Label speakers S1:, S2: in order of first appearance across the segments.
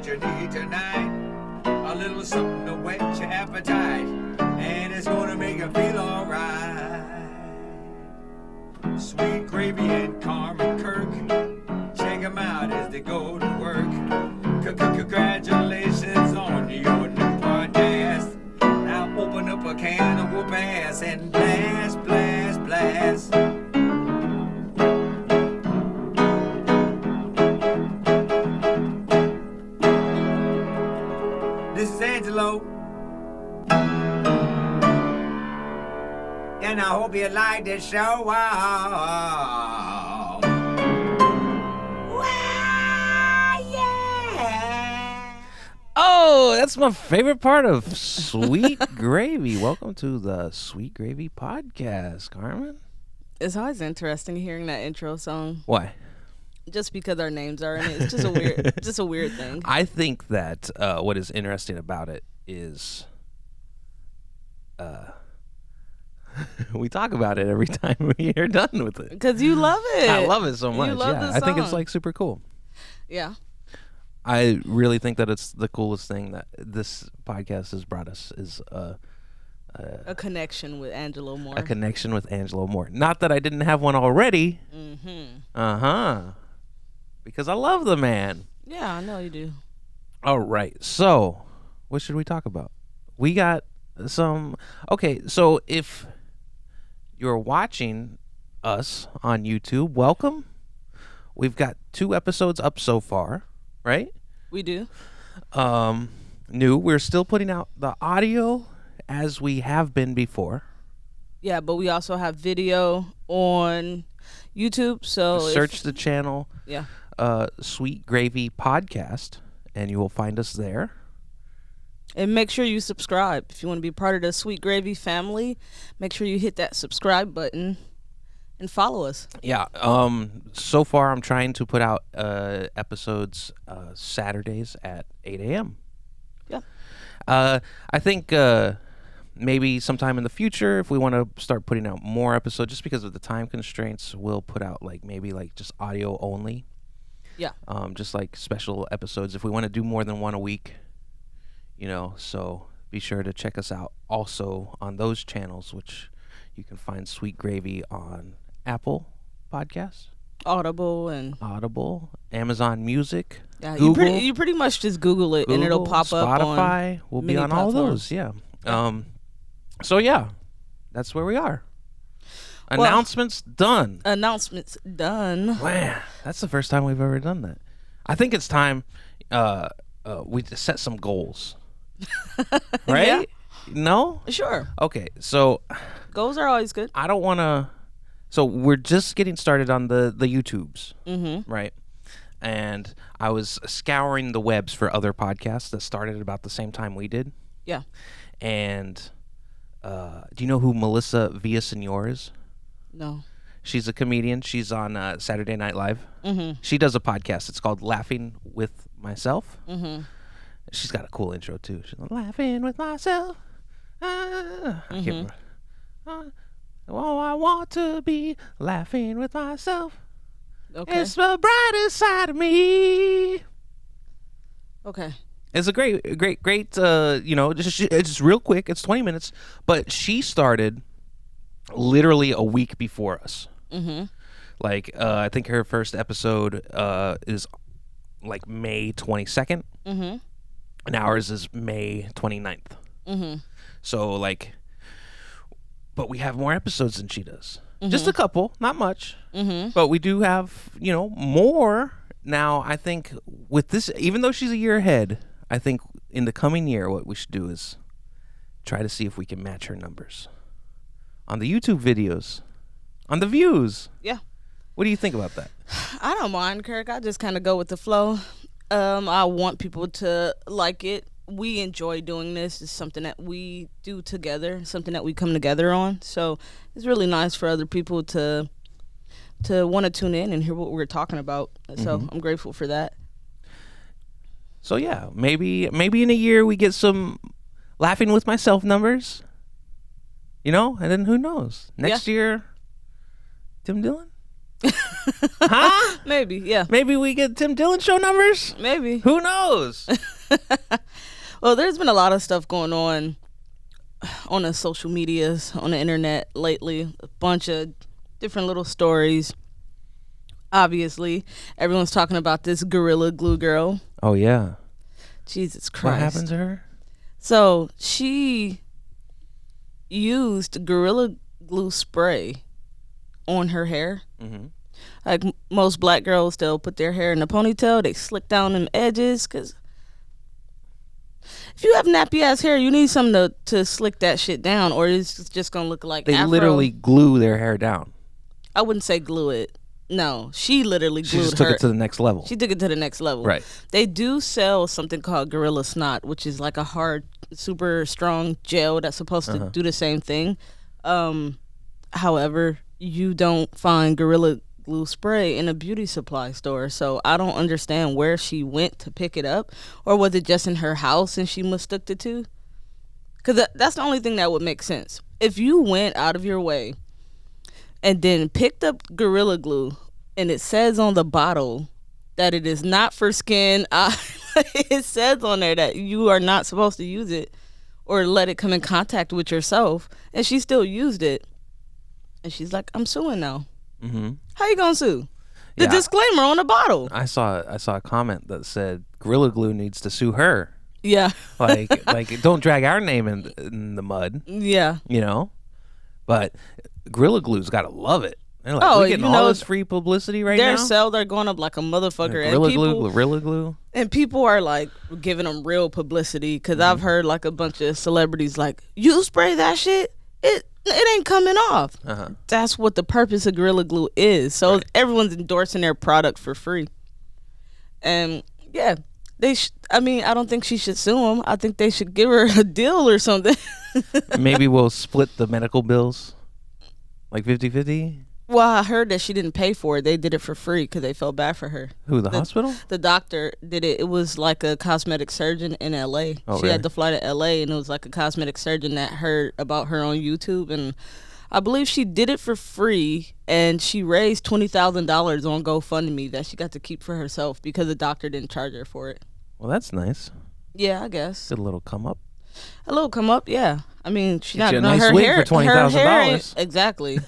S1: you need tonight. A little something to whet your appetite, and it's gonna make you feel alright. Sweet Gravy and Carmen Kirk, check them out as they go to work. Congratulations on your new podcast. Now open up a can of whoop ass and blast, blast, blast. This is Angelo, and I hope you like the show. Wow, yeah.
S2: Oh, that's my favorite part of Sweet Gravy. Welcome to the Sweet Gravy podcast, Carmen.
S3: It's always interesting hearing that intro song,
S2: Why?
S3: just because our names are in it. It's just a weird thing.
S2: I think that what is interesting about it is we talk about it every time we are done with it.
S3: Because you love it.
S2: I love it so much.
S3: You love
S2: Yeah,
S3: the
S2: I think it's
S3: song.
S2: like super cool.
S3: Yeah.
S2: I really think that it's the coolest thing that this podcast has brought us is
S3: A connection with Angelo Moore.
S2: a connection with Angelo Moore. Not that I didn't have one already.
S3: Mm-hmm.
S2: Because I love the man.
S3: Yeah, I know you do.
S2: All right. So, what should we talk about? We got some. Okay. So, if you're watching us on YouTube, welcome. We've got 2 episodes up so far, right?
S3: We do.
S2: New. We're still putting out the audio as we have been before.
S3: Yeah, but we also have video on YouTube. So
S2: Search the channel.
S3: Yeah.
S2: Sweet Gravy Podcast, and you will find us there.
S3: And make sure you subscribe. If you want to be part of the Sweet Gravy family, make sure you hit that subscribe button and follow us.
S2: Yeah. So far, I'm trying to put out episodes Saturdays at 8 a.m.
S3: Yeah.
S2: I think maybe sometime in the future, if we want to start putting out more episodes, just because of the time constraints, we'll put out maybe just audio only.
S3: Yeah.
S2: Just like special episodes if we want to do more than one a week, so be sure to check us out also on those channels, which you can find Sweet Gravy on Apple Podcasts,
S3: Audible and
S2: Audible, Amazon Music,
S3: yeah,
S2: Google,
S3: you pretty much just Google it and it'll
S2: Google,
S3: pop up on
S2: Spotify. We'll be
S3: many
S2: on all
S3: platforms.
S2: those, yeah. So yeah, that's where we are. Announcements done.
S3: Announcements done.
S2: Man, that's the first time we've ever done that. I think it's time we set some goals. Right?
S3: Yeah.
S2: No?
S3: Sure.
S2: Okay, so
S3: Goals are always good.
S2: I don't want to. So we're just getting started on the YouTubes,
S3: Mm-hmm.
S2: right? And I was scouring the webs for other podcasts that started about the same time we did.
S3: Yeah.
S2: And do you know who Melissa Villaseñor is?
S3: No.
S2: She's a comedian. She's on Saturday Night Live.
S3: Mm-hmm.
S2: She does a podcast. It's called Laughing with Myself.
S3: Mm-hmm.
S2: She's got a cool intro too. She's like, laughing with myself. I can't remember. Oh, I want to be laughing with myself.
S3: Okay.
S2: It's the brightest side of me.
S3: Okay.
S2: It's a great. Just real quick. It's 20 minutes, but she started literally a week before us.
S3: Mm-hmm.
S2: I think her first episode is May 22nd.
S3: Mm-hmm.
S2: And ours is May 29th.
S3: Mm-hmm.
S2: So but we have more episodes than she does. Just a couple, not much.
S3: Mm-hmm.
S2: But we do have, more. Now, I think with this, even though she's a year ahead, I think in the coming year, what we should do is try to see if we can match her numbers on the YouTube videos, on the views.
S3: Yeah.
S2: What do you think about that?
S3: I don't mind, Kirk. I just kind of go with the flow. I want people to like it. We enjoy doing this. It's something that we do together, something that we come together on. So it's really nice for other people to want to tune in and hear what we're talking about. So I'm grateful for that.
S2: So yeah, maybe in a year we get some laughing with myself numbers. And then who knows? Next year, Tim Dillon? Huh?
S3: Maybe, yeah.
S2: Maybe we get Tim Dillon show numbers?
S3: Maybe.
S2: Who knows?
S3: Well, there's been a lot of stuff going on the social medias, on the internet lately. A bunch of different little stories. Obviously, everyone's talking about this Gorilla Glue girl.
S2: Oh, yeah.
S3: Jesus Christ.
S2: What happened to her?
S3: So she used Gorilla Glue spray on her hair.
S2: Mm-hmm.
S3: Like most black girls, they'll put their hair in a ponytail. They slick down them edges, because if you have nappy ass hair, you need something to slick that shit down, or it's just gonna look like
S2: They
S3: afro.
S2: literally glue their hair down.
S3: I wouldn't say glue it. No, she literally
S2: She
S3: glued
S2: just took
S3: her.
S2: it to the next level.
S3: She took it to the next level.
S2: Right.
S3: They do sell something called Gorilla Snot, which is like a hard, super strong gel that's supposed to do the same thing. However, you don't find Gorilla Glue spray in a beauty supply store, so I don't understand where she went to pick it up, or was it just in her house and she mistook it to? Because that's the only thing that would make sense. If you went out of your way and then picked up Gorilla Glue, and it says on the bottle that it is not for skin, it says on there that you are not supposed to use it or let it come in contact with yourself, and she still used it, and she's like, I'm suing now.
S2: Mm-hmm.
S3: How you gonna sue? The
S2: Yeah.
S3: disclaimer on the bottle.
S2: I saw a comment that said Gorilla Glue needs to sue her.
S3: Yeah.
S2: Like don't drag our name in the mud,
S3: Yeah.
S2: you know? But Gorilla Glue's got to love it. They're like,
S3: Oh,
S2: we're getting
S3: you
S2: all
S3: know,
S2: this free publicity right
S3: Their
S2: now.
S3: sales are going up like a motherfucker, and
S2: Gorilla
S3: people,
S2: Glue, Gorilla Glue.
S3: and people are like giving them real publicity, because
S2: Mm-hmm.
S3: I've heard like a bunch of celebrities like, you spray that shit, it ain't coming off.
S2: Uh-huh.
S3: That's what the purpose of Gorilla Glue is. So
S2: Right.
S3: everyone's endorsing their product for free. And yeah, I mean, I don't think she should sue them. I think they should give her a deal or something.
S2: Maybe we'll split the medical bills, like 50-50.
S3: Well, I heard that she didn't pay for it. They did it for free because they felt bad for her.
S2: Who, the hospital?
S3: The doctor did it. It was like a cosmetic surgeon in L.A.
S2: Oh,
S3: She
S2: really?
S3: had to fly to L.A. and it was like a cosmetic surgeon that heard about her on YouTube, and I believe she did it for free, and she raised $20,000 on GoFundMe that she got to keep for herself because the doctor didn't charge her for it.
S2: Well, that's nice.
S3: Yeah, I guess
S2: Good little come up.
S3: a little come up. Yeah, I mean, she
S2: Get
S3: not
S2: you a
S3: no,
S2: nice
S3: her
S2: wig
S3: hair
S2: for
S3: her hair ain't-
S2: $20,000.
S3: Exactly.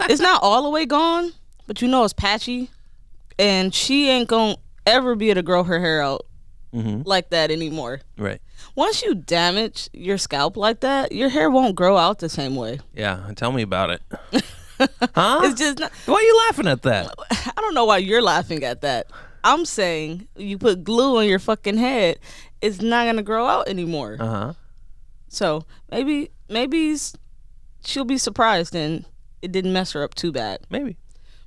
S3: It's not all the way gone, but you know it's patchy, and she ain't gonna ever be able to grow her hair out
S2: Mm-hmm.
S3: like that anymore.
S2: Right.
S3: Once you damage your scalp like that, your hair won't grow out the same way.
S2: Yeah, tell me about it. Huh?
S3: It's just not,
S2: Why are you laughing at that?
S3: I don't know why you're laughing at that. I'm saying you put glue on your fucking head, it's not gonna grow out anymore.
S2: Uh-huh.
S3: So maybe she'll be surprised and it didn't mess her up too bad.
S2: Maybe.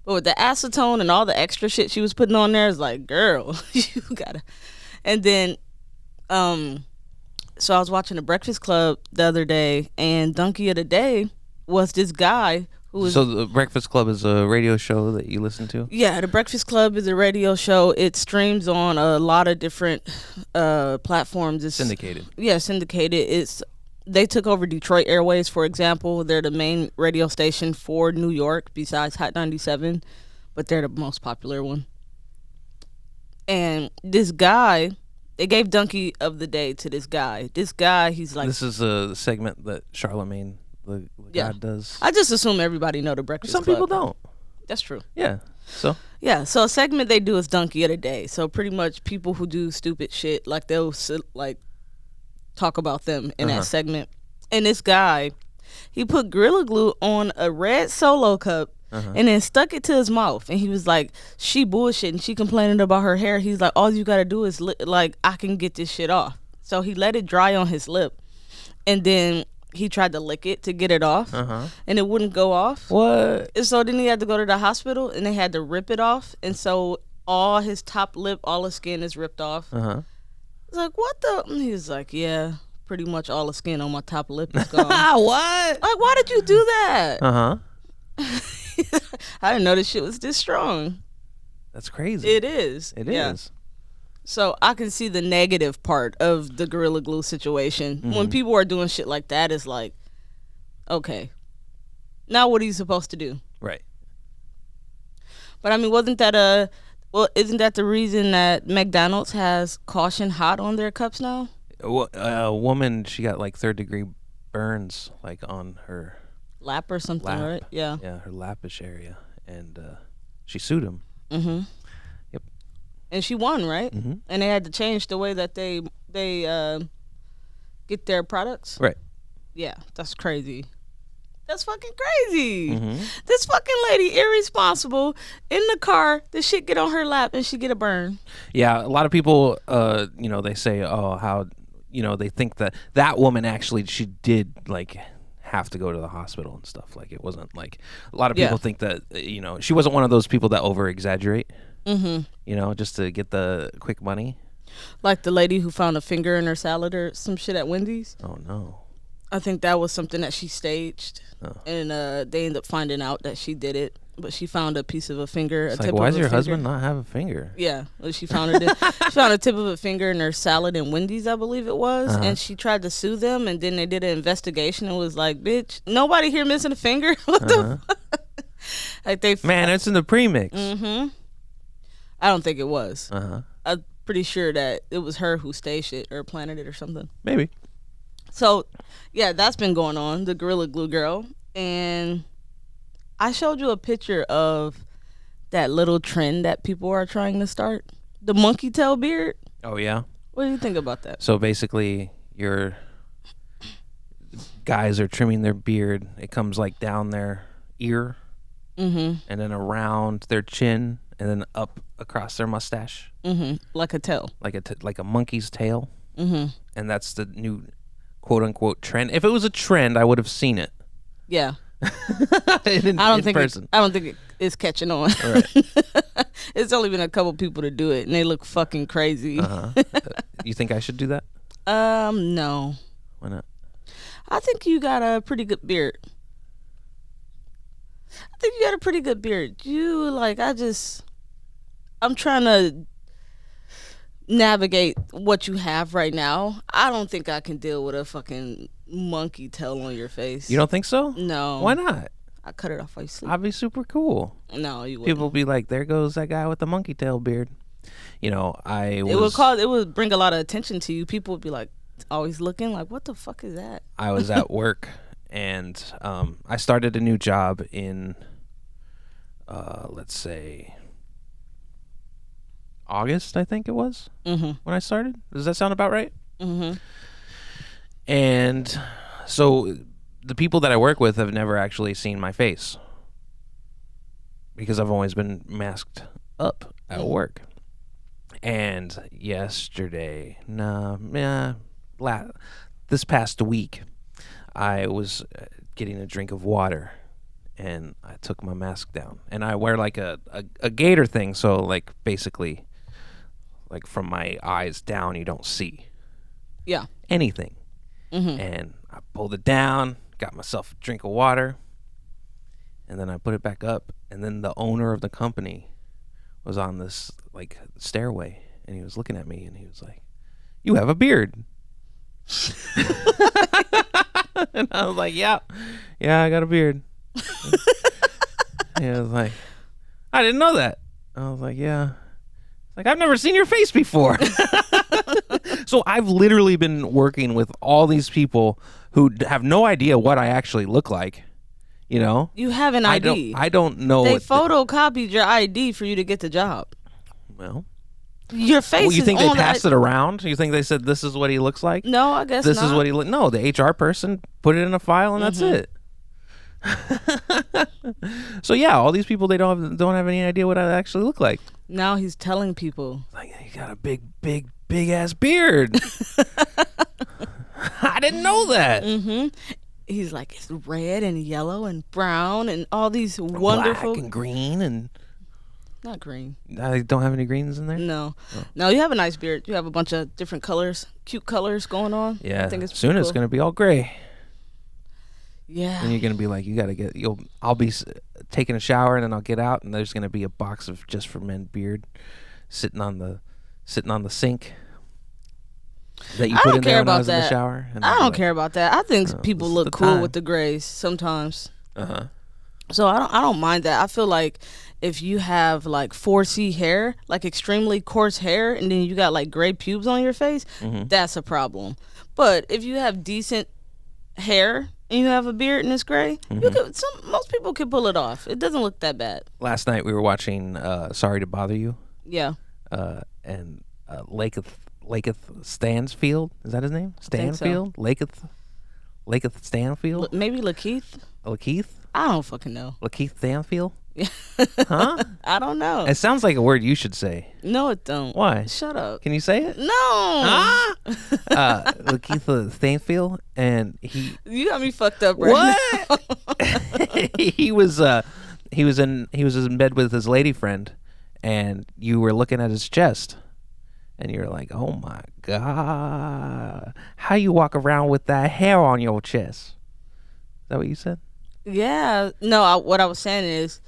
S3: But with the acetone and all the extra shit she was putting on there, it's like, girl, you gotta. And then, so I was watching The Breakfast Club the other day, and Donkey of the Day was this guy who was.
S2: So the Breakfast Club is a radio show that you listen to?
S3: Yeah, The Breakfast Club is a radio show. It streams on a lot of different platforms. It's
S2: Syndicated.
S3: Yeah, syndicated. They took over Detroit Airways, for example. They're the main radio station for New York besides Hot 97, but they're the most popular one. And this guy, they gave Donkey of the Day to this guy. This guy, he's like,
S2: This is a segment that Charlemagne the
S3: Yeah.
S2: God does.
S3: I just assume everybody know The Breakfast
S2: Some
S3: Club.
S2: people don't.
S3: That's true.
S2: Yeah. So
S3: Yeah, so a segment they do is Donkey of the Day. So pretty much people who do stupid shit, like they'll like talk about them in that segment. And this guy, he put Gorilla Glue on a red Solo cup and then stuck it to his mouth. And he was like, she bullshitting, she complaining about her hair. He's like, all you gotta do is like, I can get this shit off. So he let it dry on his lip, and then he tried to lick it to get it off, and it wouldn't go off.
S2: what?
S3: And so then he had to go to the hospital, and they had to rip it off. And so all his top lip, all his skin is ripped off.
S2: Uh-huh.
S3: It's like, what the? And he was like, yeah, pretty much all the skin on my top lip is gone.
S2: What?
S3: Like, why did you do that?
S2: Uh-huh.
S3: I didn't know this shit was this strong.
S2: That's crazy.
S3: It is.
S2: It
S3: Yeah.
S2: is.
S3: So I can see the negative part of the Gorilla Glue situation. When people are doing shit like that, it's like, okay, now what are you supposed to do?
S2: Right.
S3: But I mean, isn't that the reason that McDonald's has caution hot on their cups now?
S2: A woman, she got like 3rd-degree burns, like on her
S3: Lap or something,
S2: lap.
S3: right? Yeah.
S2: Yeah, her lapish area, and she sued him.
S3: Mm-hmm.
S2: Yep.
S3: And she won, right?
S2: Mm-hmm.
S3: And they had to change the way that they get their products.
S2: Right.
S3: Yeah, that's crazy. That's fucking crazy.
S2: Mm-hmm.
S3: This fucking lady irresponsible in the car. The shit get on her lap and she get a burn.
S2: Yeah, a lot of people, they say, oh, how, they think that woman actually, she did like have to go to the hospital and stuff. Like it wasn't like a lot of people think that, she wasn't one of those people that over exaggerate. Mm-hmm. Just to get the quick money.
S3: Like the lady who found a finger in her salad or some shit at Wendy's.
S2: Oh no.
S3: I think that was something that she staged,
S2: Oh.
S3: and they ended up finding out that she did it. But she found a piece of a finger.
S2: It's
S3: a
S2: like,
S3: tip
S2: why
S3: of
S2: does
S3: a
S2: your
S3: finger.
S2: husband not have a finger?
S3: Yeah, well, she found it. She found a tip of a finger in her salad in Wendy's, I believe it was, and she tried to sue them. And then they did an investigation and was like, "Bitch, nobody here missing a finger." What the fuck? Like they,
S2: Man, it's in the premix.
S3: I don't think it was.
S2: Uh-huh.
S3: I'm pretty sure that it was her who staged it or planted it or something.
S2: Maybe.
S3: So, yeah, that's been going on, the Gorilla Glue girl. And I showed you a picture of that little trend that people are trying to start. The monkey tail beard.
S2: Oh yeah.
S3: What do you think about that?
S2: So basically, your guys are trimming their beard. It comes like down their ear, and then around their chin, and then up across their mustache,
S3: Like a tail.
S2: like a monkey's tail. And that's the new quote unquote trend. If it was a trend, I would have seen it.
S3: Yeah.
S2: in
S3: I don't think
S2: person.
S3: I don't think it's catching on.
S2: Right.
S3: It's only been a couple people to do it, and they look fucking crazy.
S2: You think I should do that?
S3: No.
S2: Why not?
S3: I think you got a pretty good beard. I'm trying to navigate what you have right now. I don't think I can deal with a fucking monkey tail on your face.
S2: You don't think so?
S3: No.
S2: Why not?
S3: I cut it off while you sleep.
S2: I'd be super cool.
S3: No, you wouldn't.
S2: People be like, "There goes that guy with the monkey tail beard."
S3: It would bring a lot of attention to you. People would be like always looking like, what the fuck is that?
S2: I was at work, and I started a new job in, let's say, August, I think it was, when I started. Does that sound about right? And so the people that I work with have never actually seen my face because I've always been masked up at work. And this past week, I was getting a drink of water, and I took my mask down, and I wear like a gator thing, so like basically, like from my eyes down, you don't see anything. And I pulled it down, got myself a drink of water, and then I put it back up, and then the owner of the company was on this like stairway, and he was looking at me, and he was like, "You have a beard." And I was like, yeah, I got a beard. He was like, "I didn't know that." I was like, yeah. Like, I've never seen your face before. So I've literally been working with all these people who have no idea what I actually look like.
S3: You have an ID.
S2: I don't know.
S3: They photocopied your ID for you to get the job.
S2: Well,
S3: Your face.
S2: you think
S3: is
S2: they
S3: on
S2: passed it around? You think they said this is what he looks like?
S3: No, I guess
S2: This
S3: not.
S2: is what he look. No, the HR person put it in a file, and that's it. So yeah, all these people, they don't have any idea what I actually look like.
S3: Now he's telling people.
S2: Like, you got a big ass beard. I didn't know that.
S3: He's like, it's red and yellow and brown and all these wonderful.
S2: Black and green, and
S3: Not green.
S2: I don't have any greens in there.
S3: No. No, you have a nice beard. You have a bunch of different colors, cute colors going on.
S2: Yeah.
S3: I think it's
S2: Soon
S3: pretty
S2: it's
S3: cool.
S2: gonna be all gray,
S3: Yeah.
S2: and you're gonna be like, I'll be taking a shower, and then I'll get out, and there's gonna be a box of Just for Men beard sitting on the sink that you
S3: I
S2: put
S3: don't
S2: in there
S3: care
S2: when I
S3: about
S2: was in the
S3: that.
S2: shower. And
S3: I
S2: I'll be
S3: don't
S2: like,
S3: care about that. I think people
S2: this is
S3: look
S2: the
S3: cool
S2: time.
S3: with the grays sometimes. So I don't mind that. I feel like if you have like 4C hair, like extremely coarse hair, and then you got like gray pubes on your face, that's a problem. But if you have decent hair and you have a beard and it's gray, you could most people could pull it off. It doesn't look that bad.
S2: Last night we were watching Sorry to Bother You,
S3: Yeah.
S2: and Laketh Stansfield. Is that his name?
S3: think so.
S2: Stanfield? Laketh Stanfield?
S3: Maybe Lakeith.
S2: Lakeith?
S3: I don't fucking know.
S2: Lakeith Stanfield? Huh?
S3: I don't know.
S2: It sounds like a word you should say.
S3: No, it don't.
S2: Why?
S3: Shut up.
S2: Can you say it?
S3: No.
S2: Ah! Lakeith Stanfield, and he
S3: You got me fucked up right now.
S2: he was in bed with his lady friend, and you were looking at his chest, and you're like, oh my god, how you walk around with that hair on your chest? Is that what you said?
S3: Yeah. No, what I was saying is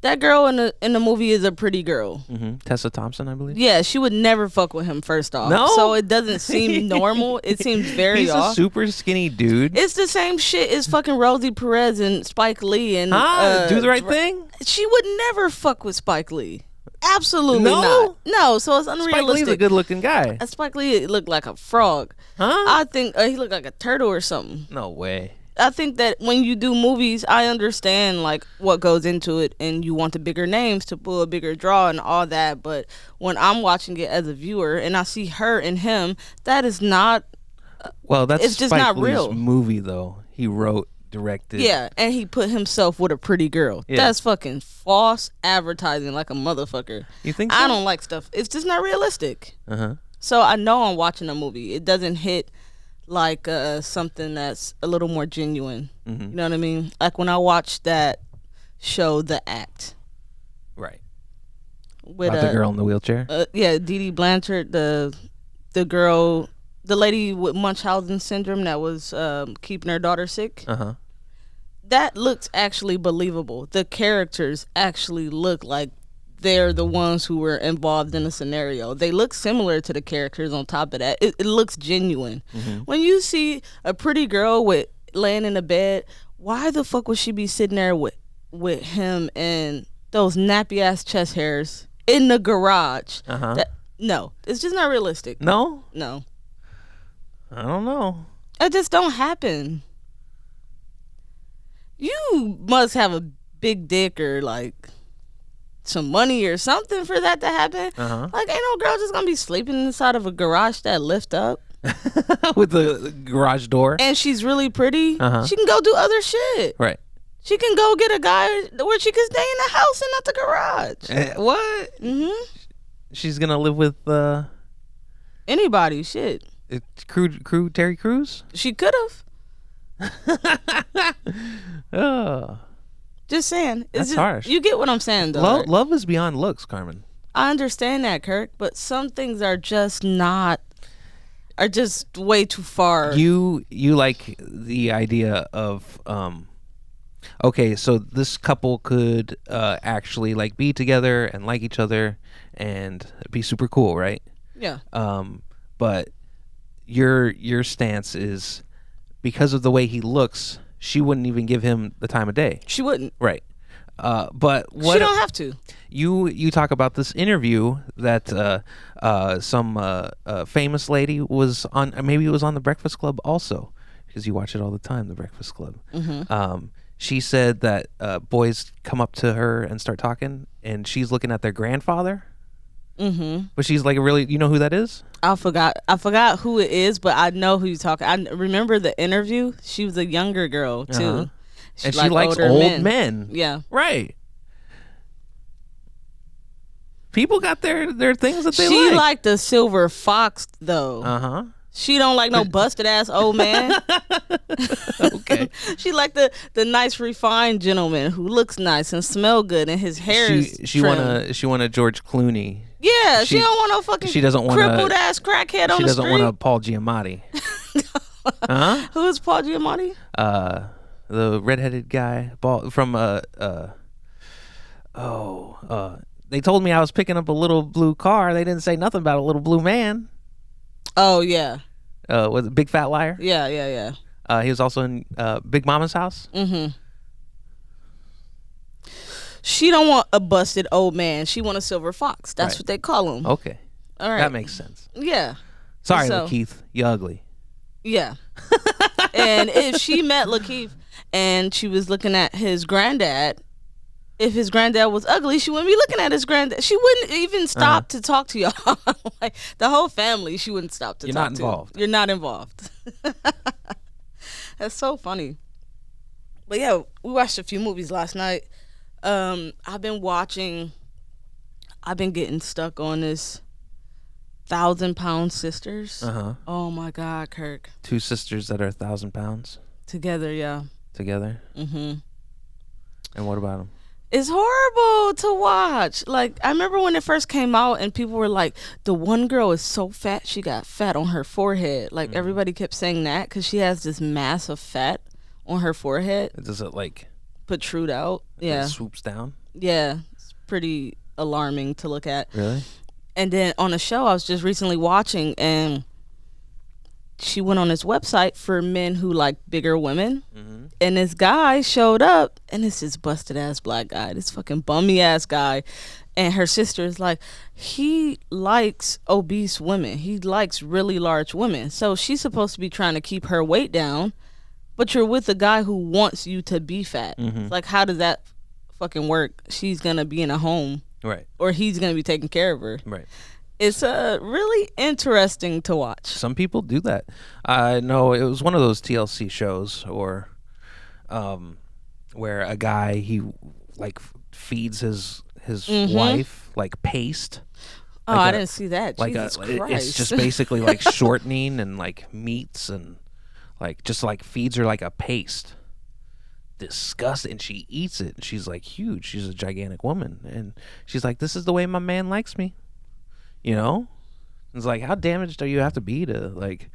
S3: that girl in the movie is a pretty girl.
S2: Tessa Thompson, I believe.
S3: Yeah, she would never fuck with him first off.
S2: No?
S3: So it doesn't seem normal. It seems very
S2: He's
S3: off.
S2: a super skinny dude.
S3: It's the same shit as fucking Rosie Perez and Spike Lee and
S2: Do the right thing.
S3: She would never fuck with Spike Lee. Absolutely
S2: No?
S3: not. No, so it's
S2: Spike
S3: unrealistic.
S2: Lee's a good-looking guy.
S3: Spike Lee looked like a frog.
S2: Huh?
S3: I think he looked like a turtle or something.
S2: No way.
S3: I think that when you do movies, I understand like what goes into it, and you want the bigger names to pull a bigger draw and all that. But when I'm watching it as a viewer and I see her and him, that is not.
S2: Well, that's
S3: It's just
S2: Spike
S3: not
S2: Lee's
S3: real.
S2: movie, though. He wrote, directed.
S3: Yeah, and he put himself with a pretty girl.
S2: Yeah.
S3: That's fucking false advertising, like a motherfucker.
S2: You think so?
S3: I don't like stuff. It's just not realistic.
S2: Uh-huh.
S3: So I know I'm watching a movie. It doesn't hit like something that's a little more genuine.
S2: Mm-hmm.
S3: You know what I mean? Like when I watched that show, The Act,
S2: Right.
S3: with
S2: About the girl in the wheelchair?
S3: yeah, Dee Dee Blanchard, the girl, the lady with Munchausen syndrome that was keeping her daughter sick.
S2: Uh-huh.
S3: That looks actually believable. The characters actually look like they're the ones who were involved in the scenario. They look similar to the characters on top of that. It looks genuine. When you see a pretty girl with laying in a bed, why the fuck would she be sitting there with him and those nappy ass chest hairs in the garage?
S2: Uh-huh.
S3: No, it's just not realistic.
S2: No?
S3: No.
S2: I don't know.
S3: It just don't happen. You must have a big dick or like some money or something for that to happen.
S2: Uh-huh.
S3: Like, ain't no girl just gonna be sleeping inside of a garage that lift up.
S2: With the garage door?
S3: And she's really pretty.
S2: Uh-huh.
S3: She can go do other shit.
S2: Right.
S3: She can go get a guy where she can stay in the house and not the garage.
S2: What? She's going to live with
S3: Anybody, shit.
S2: crew Terry Crews?
S3: She could have.
S2: Oh.
S3: Just saying. It's
S2: That's
S3: just,
S2: harsh.
S3: You get what I'm saying, though. right?
S2: Love is beyond looks, Carmen.
S3: I understand that, Kirk, but some things are just way too far.
S2: You like the idea of okay, so this couple could actually like be together and like each other and be super cool, right?
S3: Yeah.
S2: But your stance is because of the way he looks, she wouldn't even give him the time of day.
S3: She wouldn't.
S2: Right. But what
S3: She don't have to.
S2: you talk about this interview that some famous lady was on, maybe it was on The Breakfast Club also, because you watch it all the time, The Breakfast Club. She said that boys come up to her and start talking, and she's looking at their grandfather. But she's like, really, you know who that is?
S3: I forgot who it is, but I know who you're talking. I remember the interview. She was a younger girl too.
S2: Uh-huh. And she likes
S3: older
S2: old men.
S3: Yeah.
S2: Right. People got their things that they
S3: She
S2: like.
S3: liked the silver fox though.
S2: Uh-huh.
S3: She don't like no busted ass old man.
S2: Okay.
S3: She like the nice refined gentleman who looks nice and smell good and his hair is
S2: She
S3: trimmed.
S2: want a George Clooney.
S3: Yeah, she
S2: she-
S3: don't want no fucking
S2: she doesn't want
S3: crippled ass crackhead on
S2: She
S3: the
S2: doesn't
S3: street.
S2: want a Paul Giamatti. Huh?
S3: Who is Paul Giamatti?
S2: The redheaded guy from they told me I was picking up a little blue car. They didn't say nothing about a little blue man.
S3: Oh yeah,
S2: Was it Big Fat Liar?
S3: yeah.
S2: He was also in Big Mama's House.
S3: Mm-hmm.
S2: Mm-hmm.
S3: She don't want a busted old man. She want a silver fox. That's
S2: Right.
S3: what they call him.
S2: Okay,
S3: All right.
S2: that makes sense.
S3: Yeah.
S2: Sorry,
S3: So-
S2: Lakeith, you ugly.
S3: Yeah. And if she met Lakeith and she was looking at his granddad, if his granddad was ugly, she wouldn't be looking at his granddad. She wouldn't even stop to talk to y'all. Like the whole family, she wouldn't stop to
S2: You're
S3: talk
S2: not
S3: to.
S2: involved.
S3: You're not involved. That's so funny. But yeah, we watched a few movies last night. I've been getting stuck on this 1,000-Pound Sisters. Oh my God, Kirk.
S2: 2 sisters that are 1,000 pounds
S3: Together, yeah.
S2: together.
S3: Mm-hmm.
S2: And what about them?
S3: It's horrible to watch. Like, I remember when it first came out and people were like, the one girl is so fat, she got fat on her forehead. Like, everybody kept saying that because she has this mass of fat on her forehead
S2: Does it like
S3: protrude out.
S2: it
S3: Yeah.
S2: swoops down?
S3: Yeah. It's pretty alarming to look at.
S2: Really?
S3: And then on a show I was just recently watching, and she went on this website for men who like bigger women. And this guy showed up, and it's this busted ass black guy, this fucking bummy ass guy. And her sister is like, he likes obese women. He likes really large women. So she's supposed to be trying to keep her weight down, but you're with a guy who wants you to be fat. Like, how does that fucking work? She's gonna be in a home,
S2: Right.
S3: or he's gonna be taking care of her.
S2: Right.
S3: It's really interesting to watch.
S2: Some people do that. I know it was one of those TLC shows, or where a guy he like feeds his wife like paste.
S3: Oh,
S2: Like
S3: I
S2: a-
S3: didn't see that.
S2: Like
S3: Jesus Christ.
S2: it's just basically like shortening and like meats and like just like feeds her like a paste. Disgusting. And she eats it, and she's like huge. She's a gigantic woman, and she's like, "This is the way my man likes me." You know, it's like, how damaged do you have to be to like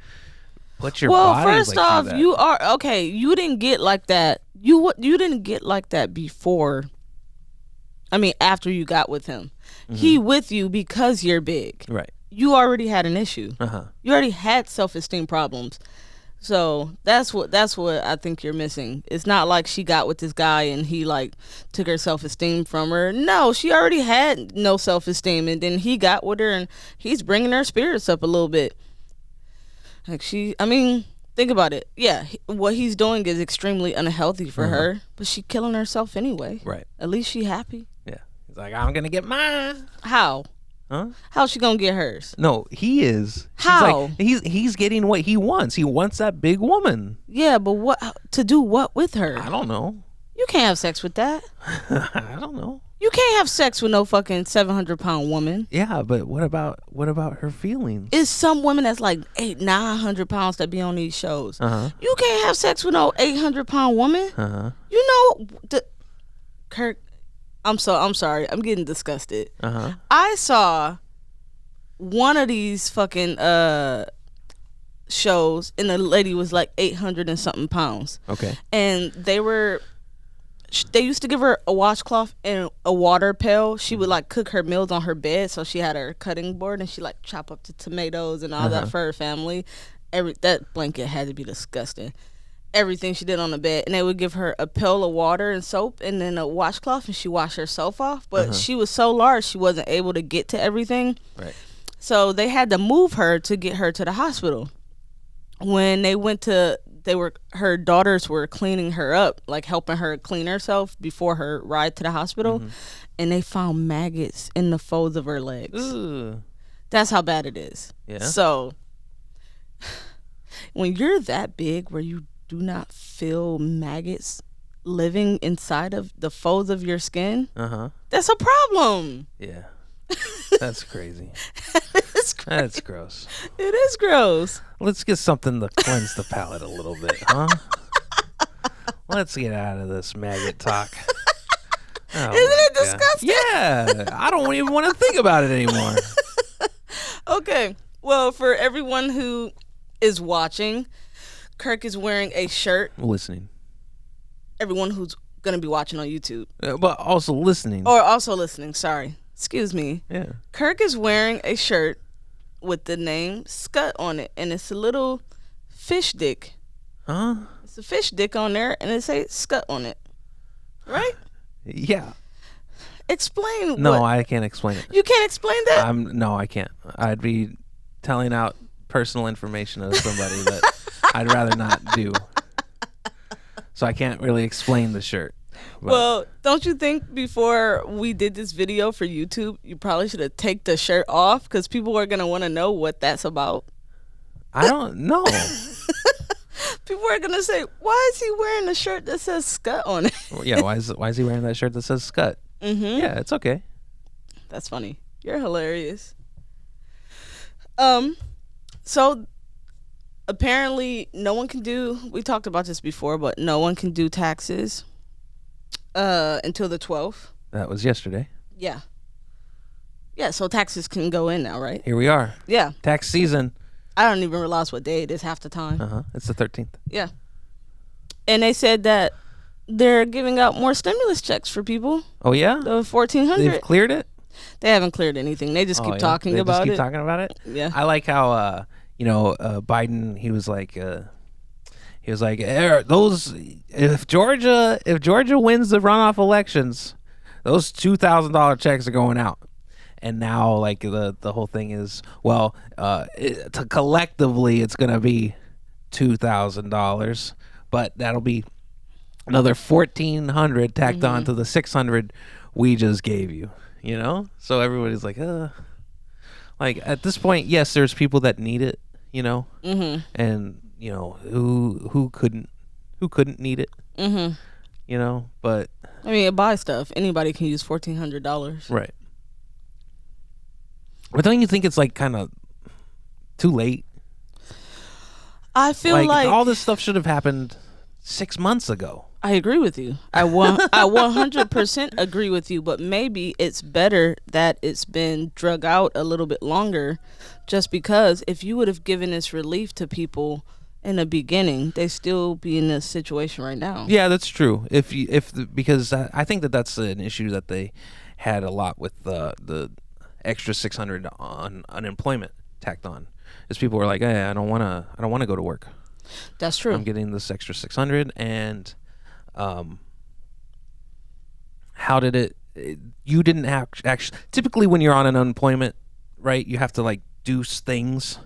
S2: put your body?
S3: first
S2: like,
S3: off,
S2: through that?
S3: you are okay. You didn't get like that. You didn't get like that before. I mean, after you got with him, he with you because you're big.
S2: right.
S3: You already had an issue.
S2: Uh-huh.
S3: You already had self-esteem problems. So that's what I think you're missing. It's not like she got with this guy and he like took her self-esteem from her. No, she already had no self-esteem, and then he got with her and he's bringing her spirits up a little bit. Like think about it. Yeah, what he's doing is extremely unhealthy for her, but she killing herself anyway.
S2: Right.
S3: At least she happy.
S2: Yeah. He's like, I'm gonna get mine.
S3: How?
S2: Huh?
S3: How's she gonna get hers?
S2: No, he is.
S3: How?
S2: He's getting what he wants. He wants that big woman.
S3: Yeah, but what to do what with her?
S2: I don't know.
S3: You can't have sex with that.
S2: I don't know.
S3: You can't have sex with no fucking 700-pound woman.
S2: Yeah, but what about her feelings?
S3: It's some women that's like 900 pounds that be on these shows.
S2: Uh-huh.
S3: You can't have sex with no 800-pound woman.
S2: Uh-huh.
S3: You know, Kirk. I'm sorry. I'm getting disgusted.
S2: Uh-huh.
S3: I saw one of these fucking shows, and the lady was like 800 and something pounds.
S2: Okay.
S3: And they used to give her a washcloth and a water pail. She would like cook her meals on her bed, so she had her cutting board, and she like chop up the tomatoes and all that for her family. That blanket had to be disgusting. Everything she did on the bed, and they would give her a pail of water and soap and then a washcloth, and she washed herself off. But she was so large, she wasn't able to get to everything.
S2: Right.
S3: So they had to move her to get her to the hospital. When they went to, her daughters were cleaning her up, like helping her clean herself before her ride to the hospital, and they found maggots in the folds of her legs.
S2: Ooh.
S3: That's how bad it is.
S2: Yeah.
S3: So when you're that big where you do not feel maggots living inside of the folds of your skin,
S2: Uh-huh.
S3: that's a problem.
S2: Yeah. That's crazy.
S3: It's crazy.
S2: That's gross.
S3: It is gross.
S2: Let's get something to cleanse the palate a little bit, huh? Let's get out of this maggot talk. Oh,
S3: Isn't it
S2: my God.
S3: disgusting?
S2: Yeah. I don't even want to think about it anymore.
S3: Okay. Well, for everyone who is watching, Kirk is wearing a shirt.
S2: Listening.
S3: Everyone who's going to be watching on YouTube.
S2: But also listening.
S3: Or also listening, sorry. Excuse me.
S2: Yeah.
S3: Kirk is wearing a shirt with the name Scut on it, and it's a little fish dick.
S2: Huh?
S3: It's a fish dick on there, and it says Scut on it. Right?
S2: Yeah.
S3: Explain.
S2: No,
S3: what?
S2: I can't explain it.
S3: You can't explain that.
S2: No, I can't. I'd be telling out personal information of somebody that I'd rather not do. So I can't really explain the shirt. But
S3: Well, don't you think before we did this video for YouTube, you probably should have taken the shirt off because people are gonna want to know what that's about.
S2: I don't know.
S3: People are gonna say, "Why is he wearing a shirt that says Scut on it?"
S2: Yeah, why is he wearing that shirt that says Scut?
S3: Mm-hmm.
S2: Yeah, it's okay.
S3: That's funny. You're hilarious. So apparently no one can do, we talked about this before, but no one can do taxes until the 12th.
S2: That was yesterday.
S3: Yeah. Yeah, so taxes can go in now, right?
S2: Here we are.
S3: Yeah.
S2: Tax season.
S3: I don't even realize what day it is half the time.
S2: It's the 13th.
S3: Yeah. And they said that they're giving out more stimulus checks for people.
S2: Oh yeah?
S3: The 1,400.
S2: They've cleared it?
S3: They haven't cleared anything. They just keep
S2: Oh, yeah?
S3: talking
S2: They
S3: about
S2: just keep
S3: it.
S2: talking about it?
S3: Yeah.
S2: I like how Biden, he was like those if Georgia wins the runoff elections, those $2,000 checks are going out. And now like the whole thing is, well, collectively it's going to be $2,000, but that'll be another $1,400 tacked on to the $600 we just gave you, you know? So everybody's like at this point, yes, there's people that need it, you know?
S3: Mm-hmm.
S2: And, you know, who couldn't need it?
S3: Mm-hmm.
S2: You know, but
S3: I mean, it buys stuff. Anybody can use $1,400.
S2: right. But don't you think it's like kind of too late?
S3: I feel like
S2: all this stuff should have happened 6 months ago.
S3: I agree with you. I 100% agree with you, but maybe it's better that it's been drug out a little bit longer, just because if you would have given this relief to people in the beginning, they still be in this situation right now.
S2: Yeah, that's true. Because I think that's an issue that they had a lot with the extra 600 on unemployment tacked on, is people were like, hey, I don't want to go to work.
S3: That's true.
S2: I'm getting this extra 600, and how did it? You didn't have actually. Typically, when you're on an unemployment, right, you have to like do things.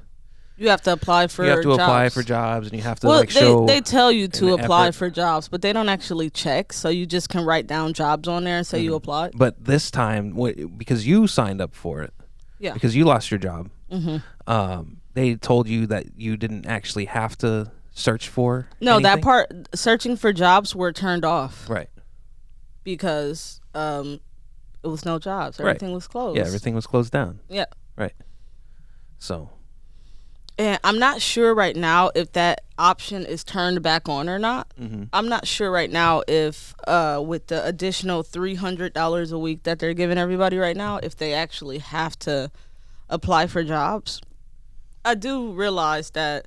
S3: You have to apply for.
S2: You have to
S3: jobs.
S2: apply for jobs, and you have to
S3: well,
S2: like show.
S3: they tell you to
S2: an
S3: apply
S2: effort.
S3: for jobs, but they don't actually check. So you just can write down jobs on there and say you applied.
S2: But this time, because you signed up for it,
S3: Yeah.
S2: because you lost your job,
S3: Mm-hmm.
S2: they told you that you didn't actually have to search for.
S3: No, that
S2: anything?
S3: part, searching for jobs were turned off
S2: Right.
S3: because it was no jobs.
S2: Right.
S3: Everything was closed.
S2: Yeah, everything was closed down.
S3: Yeah.
S2: Right. So.
S3: And I'm not sure right now if that option is turned back on or not.
S2: Mm-hmm.
S3: I'm not sure right now if with the additional $300 a week that they're giving everybody right now, if they actually have to apply for jobs. I do realize that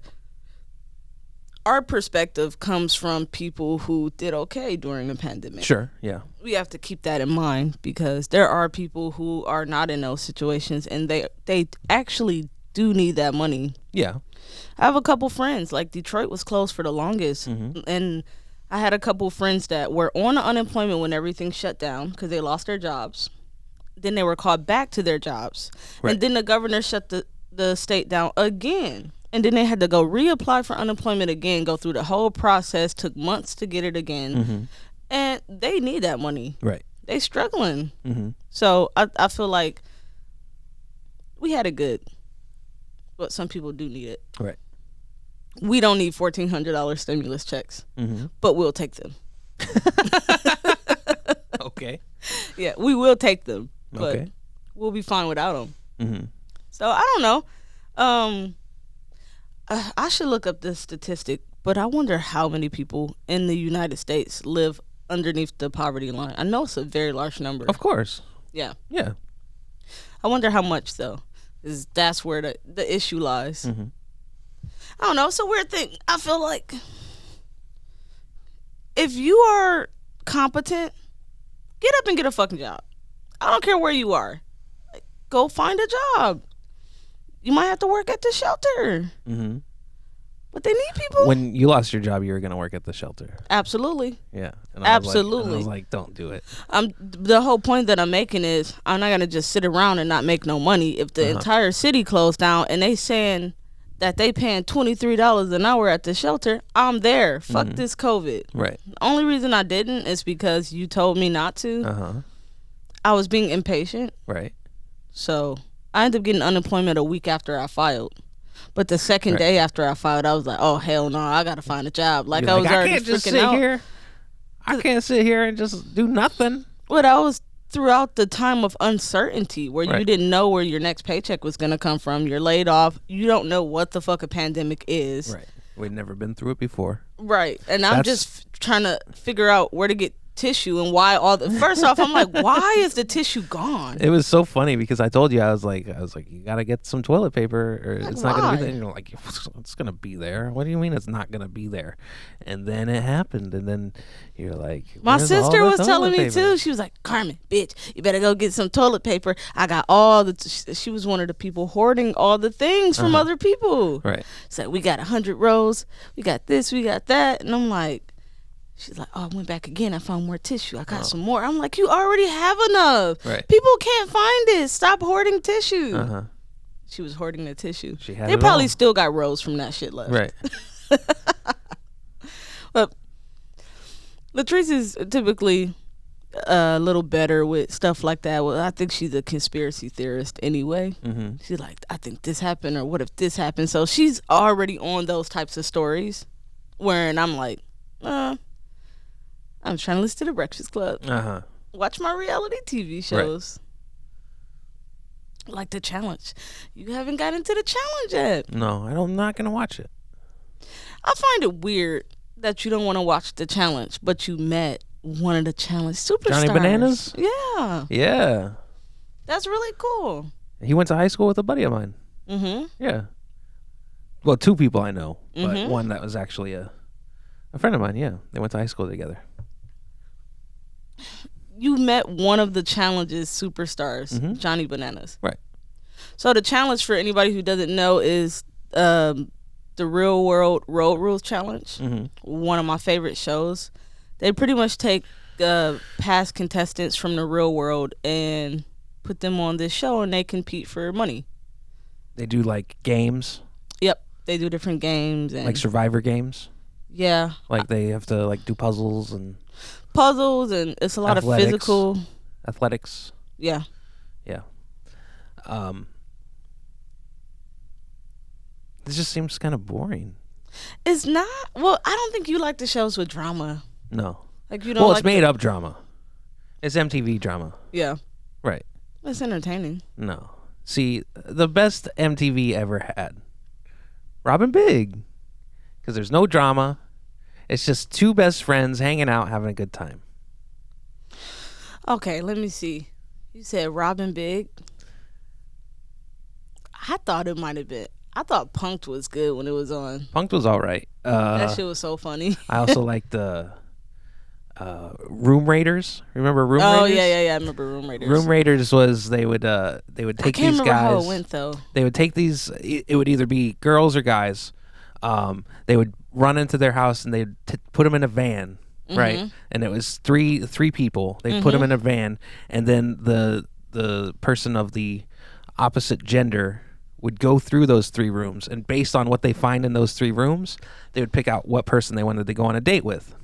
S3: our perspective comes from people who did okay during the pandemic.
S2: Sure. Yeah.
S3: We have to keep that in mind because there are people who are not in those situations and they actually do need that money.
S2: Yeah.
S3: I have a couple friends, like Detroit was closed for the longest, and I had a couple friends that were on unemployment when everything shut down because they lost their jobs. Then they were called back to their jobs,
S2: Right.
S3: and then the governor shut the state down again, and then they had to go reapply for unemployment again, go through the whole process, took months to get it again, and they need that money.
S2: Right.
S3: They struggling,
S2: Mm-hmm.
S3: so I feel like we had it good. But some people do need it.
S2: Right.
S3: We don't need $1,400 stimulus checks,
S2: Mm-hmm.
S3: but we'll take them.
S2: Okay.
S3: Yeah, we will take them, but
S2: Okay.
S3: we'll be fine without them.
S2: Mm-hmm.
S3: So I don't know. I should look up this statistic, but I wonder how many people in the United States live underneath the poverty line. I know it's a very large number.
S2: Of course.
S3: Yeah.
S2: Yeah.
S3: I wonder how much though. Is that's where the issue lies.
S2: Mm-hmm.
S3: I don't know. It's a weird thing. I feel like if you are competent, get up and get a fucking job. I don't care where you are. Like, go find a job. You might have to work at the shelter.
S2: Mm-hmm.
S3: But they need people.
S2: When you lost your job, you were gonna work at the shelter.
S3: Absolutely.
S2: Yeah. And
S3: Absolutely.
S2: I was like, don't do it.
S3: The whole point that I'm making is I'm not gonna just sit around and not make no money. If the entire city closed down and they saying that they paying $23 an hour at the shelter, I'm there. Fuck this COVID.
S2: Right.
S3: The only reason I didn't is because you told me not to. I was being impatient.
S2: Right.
S3: So I ended up getting unemployment a week after I filed. But the second day after I filed, I was like, "Oh hell no! I gotta find a job." Like
S2: You're
S3: I was already
S2: can't just
S3: freaking
S2: sit
S3: out.
S2: here. I can't sit here and just do nothing.
S3: But I was throughout the time of uncertainty where you
S2: Right.
S3: didn't know where your next paycheck was gonna come from. You're laid off. You don't know what the fuck a pandemic is.
S2: Right. We'd never been through it before.
S3: Right. And I'm
S2: That's-
S3: just trying to figure out where to get tissue and why all the. First off, I'm like, why is the tissue gone?
S2: It was so funny because I told you I was like, you gotta get some toilet paper, or it's not gonna be
S3: why?
S2: there. And you're like, it's gonna be there. What do you mean it's not gonna be there? And then it happened, and then you're like,
S3: My
S2: "Where's all
S3: sister
S2: the
S3: was
S2: toilet
S3: telling me
S2: paper?"
S3: too. She was like, "Carmen, bitch, you better go get some toilet paper. I got all the." She was one of the people hoarding all the things from other people.
S2: Right.
S3: It's like, we got 100 rows. We got this. We got that. And I'm like, she's like, "Oh, I went back again. I found more tissue. I got some more." I'm like, "You already have enough.
S2: Right.
S3: People can't find it. Stop hoarding tissue." She was hoarding the tissue.
S2: She had
S3: They
S2: it
S3: probably
S2: all.
S3: still got rows from that shit left.
S2: Right.
S3: But Latrice is typically a little better with stuff like that. Well, I think she's a conspiracy theorist anyway. She's like, I think this happened, or what if this happened? So she's already on those types of stories. Where I'm like, I'm trying to listen to the Breakfast Club. Watch my reality TV shows. Like The Challenge. You haven't got into The Challenge yet.
S2: No, I'm not gonna watch it.
S3: I find it weird that you don't want to watch The Challenge, but you met one of the Challenge superstars.
S2: Johnny Bananas?
S3: Yeah.
S2: Yeah.
S3: That's really cool.
S2: He went to high school with a buddy of mine. Yeah. Well, two people I know, but one that was actually a friend of mine. Yeah, they went to high school together.
S3: You met one of the Challenge's superstars, Johnny Bananas.
S2: Right.
S3: So the challenge, for anybody who doesn't know, is the Real World Road Rules Challenge. One of my favorite shows. They pretty much take past contestants from the real world and put them on this show, and they compete for money.
S2: They do like games,
S3: Yep, they do different games and
S2: like Survivor games.
S3: yeah,
S2: Like they have to like do puzzles and
S3: puzzles, and it's a lot
S2: Athletics.
S3: of physical.
S2: athletics.
S3: Yeah,
S2: Yeah. This just seems kind of boring.
S3: it's not. Well, I don't think you like the shows with drama.
S2: No.
S3: Like you don't.
S2: Well,
S3: like
S2: it's made up drama. It's MTV drama.
S3: Yeah,
S2: Right.
S3: it's entertaining.
S2: No. See, the best MTV ever had, Robin Big. Because there's no drama. It's just two best friends hanging out, having a good time.
S3: Okay, let me see. You said Robin Big. I thought it might have been. I thought Punk'd was good when it was on.
S2: Punk'd was all right.
S3: That shit was so funny.
S2: I also like the Room Raiders. Remember Room
S3: Oh
S2: Raiders?
S3: yeah. I remember Room Raiders.
S2: Room Raiders was they would
S3: I
S2: take
S3: can't
S2: these
S3: remember how
S2: guys.
S3: it went though.
S2: They would take these. It would either be girls or guys. They would run into their house and they'd put them in a van, right? And it was three people. They would put them in a van, and then the person of the opposite gender would go through those three rooms, and based on what they find in those three rooms, they would pick out what person they wanted to go on a date with.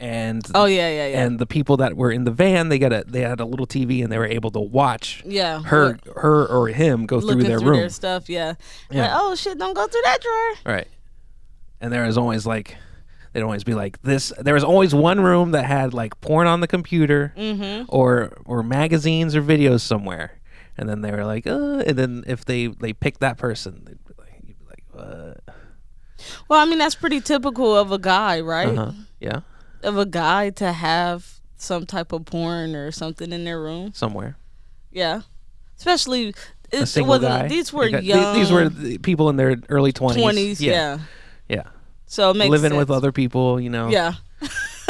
S2: And
S3: Oh yeah.
S2: and the people that were in the van, they had a little TV, and they were able to watch
S3: Yeah,
S2: her or him go through
S3: looking
S2: their
S3: through
S2: room.
S3: their stuff. Yeah.
S2: Yeah.
S3: Like, oh shit! Don't go through that drawer.
S2: Right. And there was always like, they'd always be like this. There was always one room that had like porn on the computer, or magazines or videos somewhere. And then they were like, and then if they picked that person, you'd be like, what?
S3: Well, I mean that's pretty typical of a guy, right?
S2: Yeah,
S3: Of a guy to have some type of porn or something in their room.
S2: somewhere.
S3: Yeah. Especially
S2: A single guy.
S3: these were
S2: Like,
S3: young.
S2: These were the people in their early 20s.
S3: 20s. Yeah.
S2: Yeah.
S3: So it makes
S2: Living
S3: sense.
S2: with other people, you know.
S3: Yeah.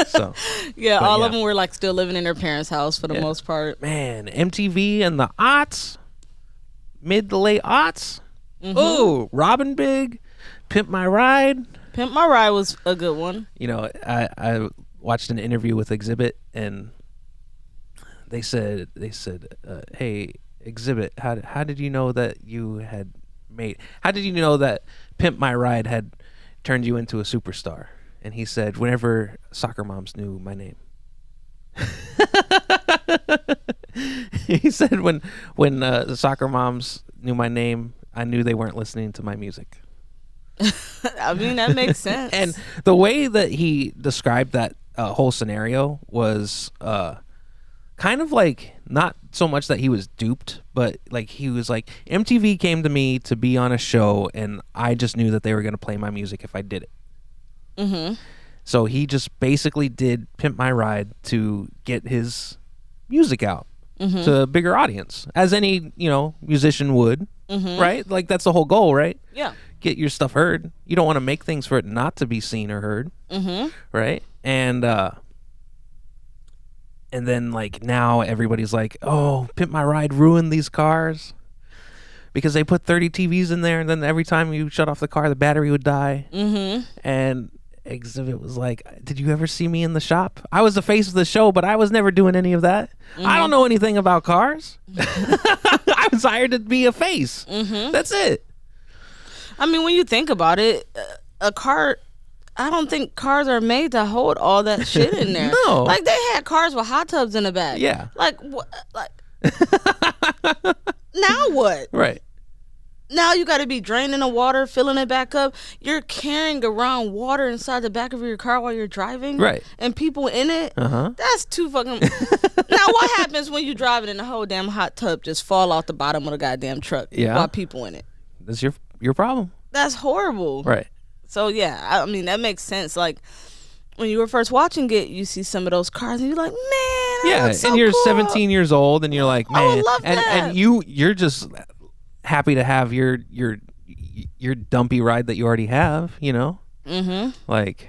S2: So,
S3: Yeah,
S2: But
S3: all
S2: yeah.
S3: of them were like still living in their parents' house for the
S2: Yeah.
S3: most part.
S2: man, MTV and the aughts, mid to late aughts. Oh, Robin Big, Pimp My Ride.
S3: Pimp My Ride was a good one.
S2: You know, I watched an interview with Exhibit, and they said, hey, Exhibit, how did you know that you had how did you know that Pimp My Ride had turned you into a superstar? And he said, whenever soccer moms knew my name. He said when the soccer moms knew my name, I knew they weren't listening to my music.
S3: I mean, that makes sense.
S2: And the way that he described that whole scenario was kind of like, not so much that he was duped, but like he was like, MTV came to me to be on a show, and I just knew that they were going to play my music if I did it.
S3: Mm-hmm.
S2: So he just basically did Pimp My Ride to get his music out to a bigger audience, as any, you know, musician would, right? Like, that's the whole goal, right?
S3: Yeah.
S2: Get your stuff heard. You don't want to make things for it not to be seen or heard, right? And then, like, now everybody's like, oh, Pimp My Ride ruined these cars because they put 30 TVs in there, and then every time you shut off the car, the battery would die. And Exhibit was like, did you ever see me in the shop? I was the face of the show, but I was never doing any of that. I don't know anything about cars. I was hired to be a face. That's it.
S3: I mean, when you think about it, a car, I don't think cars are made to hold all that shit in there.
S2: No.
S3: Like, they had cars with hot tubs in the back.
S2: Yeah.
S3: Like, what? Like, now what?
S2: Right.
S3: Now you got to be draining the water, filling it back up. You're carrying around water inside the back of your car while you're driving.
S2: Right.
S3: And people in it. That's too fucking... Now, what happens when you driving and the whole damn hot tub just fall off the bottom of the goddamn truck while people in it?
S2: That's your problem.
S3: That's horrible.
S2: Right.
S3: So, yeah, I mean, that makes sense. Like, when you were first watching it, you see some of those cars and you're like, man, that looks so
S2: and you're
S3: cool.
S2: 17 years old and you're like, man.
S3: I would love that.
S2: And you're just happy to have your dumpy ride that you already have, you know? Like,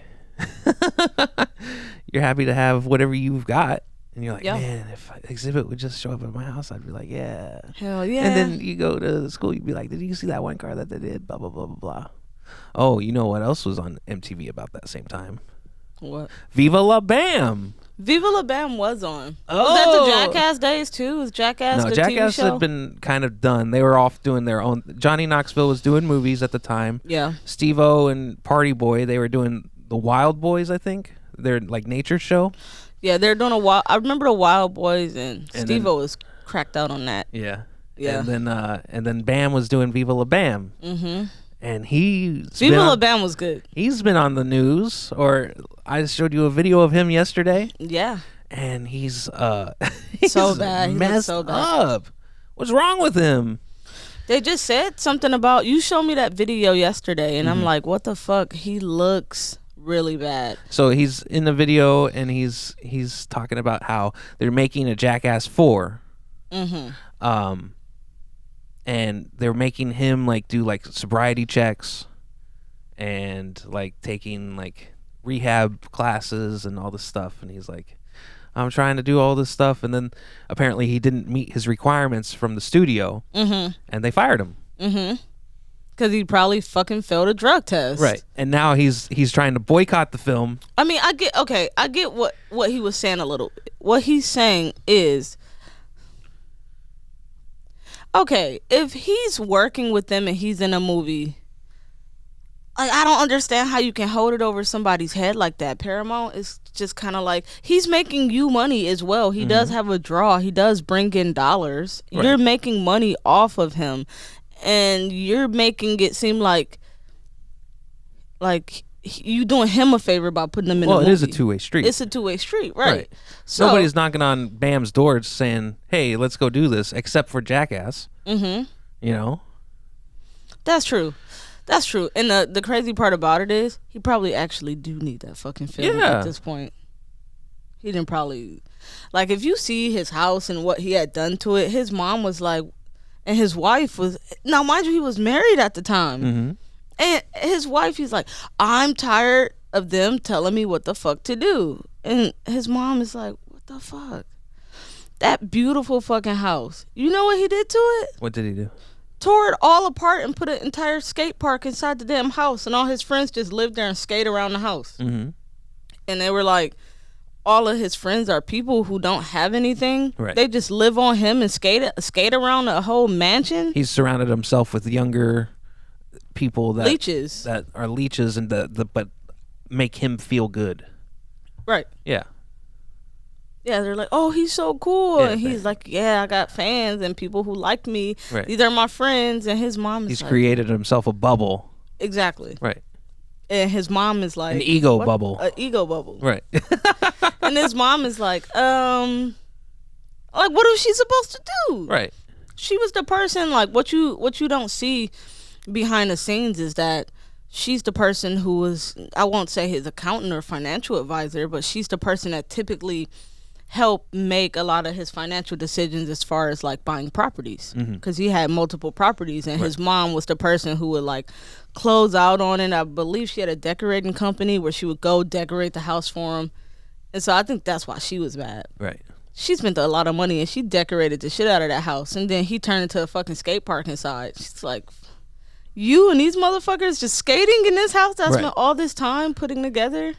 S2: you're happy to have whatever you've got. And you're like, man, if Exhibit would just show up at my house, I'd be like, yeah.
S3: Hell yeah.
S2: And then you go to school, you'd be like, did you see that one car that they did? Blah, blah, blah, blah, blah. Oh, you know what else was on MTV about that same time?
S3: What?
S2: Viva La Bam.
S3: Viva La Bam was on.
S2: Oh.
S3: Was that the Jackass days too? Was Jackass
S2: No,
S3: the
S2: Jackass
S3: TV show?
S2: had been kind of done. They were off doing their own. Johnny Knoxville was doing movies at the time.
S3: Yeah.
S2: Steve-O and Party Boy, they were doing the Wild Boys, I think. Their like nature show.
S3: Yeah, they're doing a wild. I remember the Wild Boys, and Steve-O was cracked out on that.
S2: Yeah.
S3: Yeah.
S2: And then Bam was doing Viva La Bam. And
S3: Viva La Bam was good.
S2: He's been on the news, or I showed you a video of him yesterday.
S3: Yeah.
S2: And he's
S3: so bad. He
S2: messed
S3: so bad.
S2: up. What's wrong with him?
S3: They just said something about, you showed me that video yesterday, and I'm like, what the fuck? He looks really bad.
S2: So he's in the video, and he's talking about how they're making a Jackass 4. And they're making him like do like sobriety checks and like taking like rehab classes and all this stuff. And he's like, I'm trying to do all this stuff. And then apparently he didn't meet his requirements from the studio, and they fired him.
S3: Because he probably fucking failed a drug test.
S2: Right. And now he's trying to boycott the film.
S3: I mean, I get what he was saying a little bit. What he's saying is, okay, if he's working with them and he's in a movie, like, I don't understand how you can hold it over somebody's head like that. Paramount is just kind of like, he's making you money as well. He does have a draw. He does bring in dollars.
S2: Right.
S3: You're making money off of him, and you're making it seem like you doing him a favor by putting him in a movie.
S2: Well, it is a two-way street.
S3: It's a two-way street, right. So,
S2: Nobody's knocking on Bam's doors saying, hey, let's go do this, except for Jackass. You know?
S3: That's true. That's true. And the crazy part about it is, he probably actually do need that fucking film at this point. He didn't probably... Like, if you see his house and what he had done to it, his mom was like... And his wife was... Now, mind you, he was married at the time. And his wife, he's like, I'm tired of them telling me what the fuck to do. And his mom is like, what the fuck? That beautiful fucking house. You know what he did to it?
S2: What did he do?
S3: tore it all apart and put an entire skate park inside the damn house, and all his friends just lived there and skate around the house.
S2: Mm-hmm.
S3: And they were like, all of his friends are people who don't have anything.
S2: Right.
S3: They just live on him and skate around a whole mansion.
S2: He's surrounded himself with younger people that
S3: Leeches.
S2: that are leeches and but make him feel good.
S3: Right.
S2: Yeah.
S3: Yeah, they're like, oh, he's so cool.
S2: Yeah,
S3: and he's like, yeah, I got fans and people who like me.
S2: Right.
S3: These are my friends. And his mom is
S2: He's
S3: like,
S2: created himself a bubble.
S3: exactly.
S2: Right.
S3: And his mom is like,
S2: An ego
S3: what?
S2: bubble.
S3: An ego bubble.
S2: Right.
S3: And his mom is like, what is she supposed to do?
S2: Right.
S3: She was the person, like, what you don't see behind the scenes is that she's the person who was, I won't say his accountant or financial advisor, but she's the person that typically helped make a lot of his financial decisions as far as like buying properties, because he had multiple properties, and his mom was the person who would like close out on it. I believe she had a decorating company where she would go decorate the house for him, and so I think that's why she was mad.
S2: Right.
S3: She spent a lot of money and she decorated the shit out of that house, and then he turned into a fucking skate park inside. She's like, you and these motherfuckers just skating in this house that I spent all this time putting together.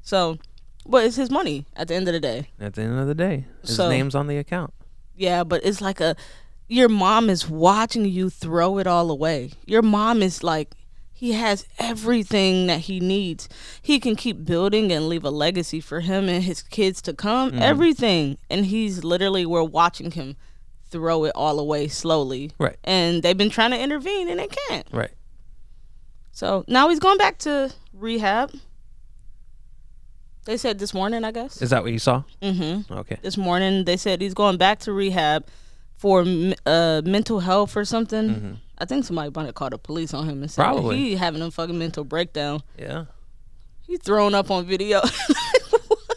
S3: So, but it's his money at the end of the day.
S2: At the end of the day, his
S3: So-
S2: name's on the account.
S3: Yeah, but it's like your mom is watching you throw it all away. Your mom is like, he has everything that he needs. He can keep building and leave a legacy for him and his kids to come. Everything. And we're watching him throw it all away slowly.
S2: Right.
S3: And they've been trying to intervene and they can't.
S2: Right.
S3: So now he's going back to rehab. They said this morning, I guess.
S2: Is that what you saw?
S3: Mm-hmm.
S2: Okay.
S3: This morning they said he's going back to rehab for mental health or something.
S2: Mm-hmm.
S3: I think somebody might have called the police on him and said
S2: Probably.
S3: he having a fucking mental breakdown.
S2: Yeah.
S3: He's throwing up on video.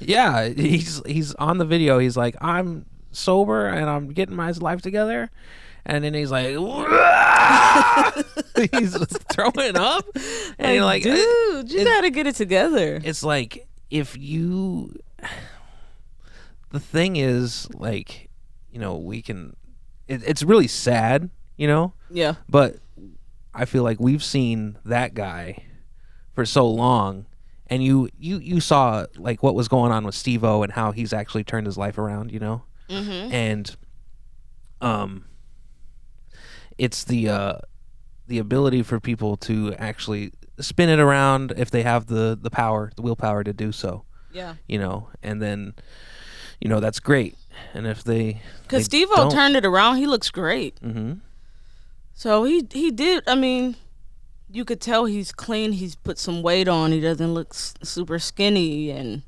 S2: Yeah. He's on the video. He's like, I'm sober and I'm getting my life together. And then he's like, he's throwing up. And you're like,
S3: dude, you gotta get it together.
S2: it's like, if you, the thing is, like, you know, we can, it's really sad, you know,
S3: Yeah.
S2: but I feel like we've seen that guy for so long, and you saw like what was going on with Steve-O and how he's actually turned his life around, you know.
S3: Mm-hmm.
S2: And it's the ability for people to actually spin it around if they have the power, the willpower to do so,
S3: Yeah.
S2: you know. And then, you know, that's great. And if they,
S3: Because Steve-O turned it around, he looks great.
S2: Mm-hmm.
S3: So he did. I mean, you could tell he's clean. He's put some weight on. He doesn't look super skinny, and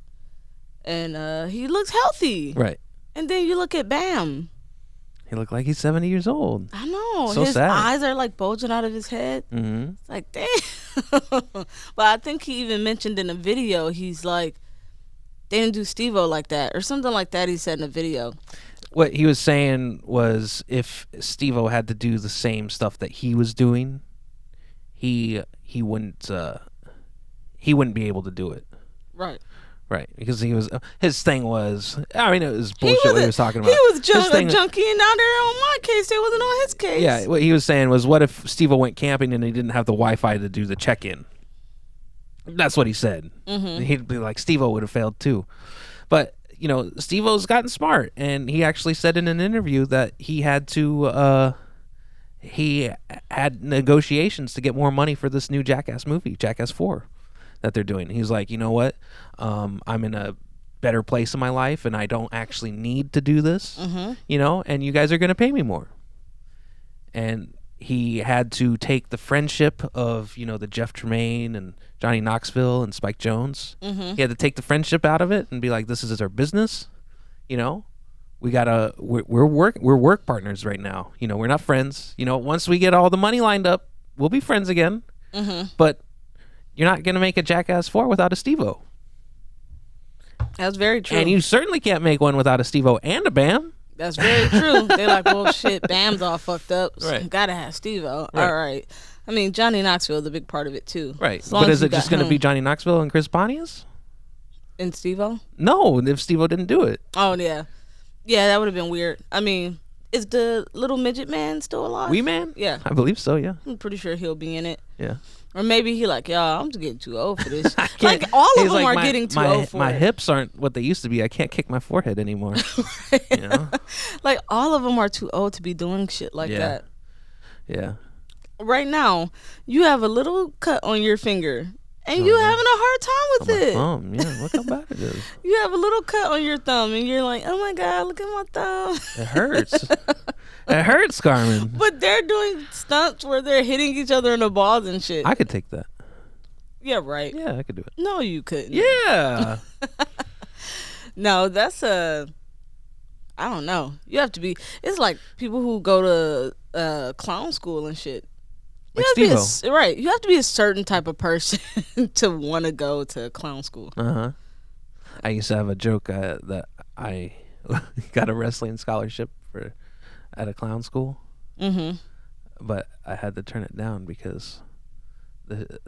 S3: he looks healthy.
S2: Right.
S3: And then you look at Bam.
S2: He looked like he's 70 years old.
S3: I know.
S2: So
S3: his
S2: sad.
S3: eyes are like bulging out of his head.
S2: Mm-hmm.
S3: It's like, damn. But I think he even mentioned in a video, he's like, they didn't do Steve-O like that or something like that. He said in a video.
S2: What he was saying was, if Steve-O had to do the same stuff that he was doing, he wouldn't be able to do it.
S3: Right.
S2: Right, because his thing was, I mean, it was bullshit what he was talking about.
S3: He was junkie, and out there on my case, they wasn't on his case.
S2: Yeah, what he was saying was, what if Steve-O went camping and he didn't have the Wi-Fi to do the check-in? That's what he said.
S3: Mm-hmm.
S2: He'd be like, Steve-O would have failed too. But, you know, Steve-O's gotten smart, and he actually said in an interview that he had negotiations to get more money for this new Jackass movie, Jackass 4. That they're doing. He's like, you know what? I'm in a better place in my life, and I don't actually need to do this.
S3: Mm-hmm.
S2: You know, and you guys are gonna pay me more. And he had to take the friendship of, you know, the Jeff Tremaine and Johnny Knoxville and Spike Jones.
S3: Mm-hmm.
S2: He had to take the friendship out of it and be like, this is our business. You know, we're work partners right now. You know, we're not friends. You know, once we get all the money lined up, we'll be friends again.
S3: Mm-hmm.
S2: But you're not going to make a Jackass 4 without a Steve-O.
S3: That's very true.
S2: And you certainly can't make one without a Steve-O and a Bam.
S3: That's very true. They're like, well, shit, Bam's all fucked up. So
S2: Right.
S3: Gotta have Steve-O.
S2: Right.
S3: All right. I mean, Johnny Knoxville is a big part of it, too.
S2: Right.
S3: As long
S2: But
S3: as
S2: is
S3: you
S2: it just
S3: got
S2: going to be
S3: him.
S2: Johnny Knoxville and Chris Pontius?
S3: And Steve-O?
S2: No, if Steve-O didn't do it.
S3: Oh, yeah. Yeah, that would have been weird. I mean, Is the little midget man still alive?
S2: Wee Man?
S3: Yeah.
S2: I believe so, yeah.
S3: I'm pretty sure he'll be in it.
S2: Yeah.
S3: Or maybe he like, y'all, I'm just getting too old for this.
S2: I can't-
S3: Like, all
S2: he's
S3: of them
S2: like,
S3: are getting too
S2: my,
S3: old for
S2: my
S3: it.
S2: hips aren't what they used to be. I can't kick my forehead anymore. You know?
S3: Like, all of them are too old to be doing shit like
S2: Yeah.
S3: that.
S2: Yeah.
S3: Right now, you have a little cut on your finger, and you
S2: yeah.
S3: having a hard time
S2: On
S3: with
S2: my
S3: it.
S2: thumb. Yeah, look how bad it is.
S3: You have a little cut on your thumb, and you're like, oh my God, look at my thumb.
S2: It hurts. It hurts, Carmen.
S3: But they're doing stunts where they're hitting each other in the balls and shit.
S2: I could take that.
S3: Yeah, right.
S2: Yeah, I could do it.
S3: No, you couldn't.
S2: Yeah.
S3: No, that's I don't know. You have to be. It's like people who go to clown school and shit. You
S2: Like
S3: have to be
S2: Steve-O.
S3: right. You have to be a certain type of person to want to go to clown school.
S2: Uh-huh. I used to have a joke that I got a wrestling scholarship for at a clown school,
S3: Mm-hmm.
S2: but I had to turn it down because the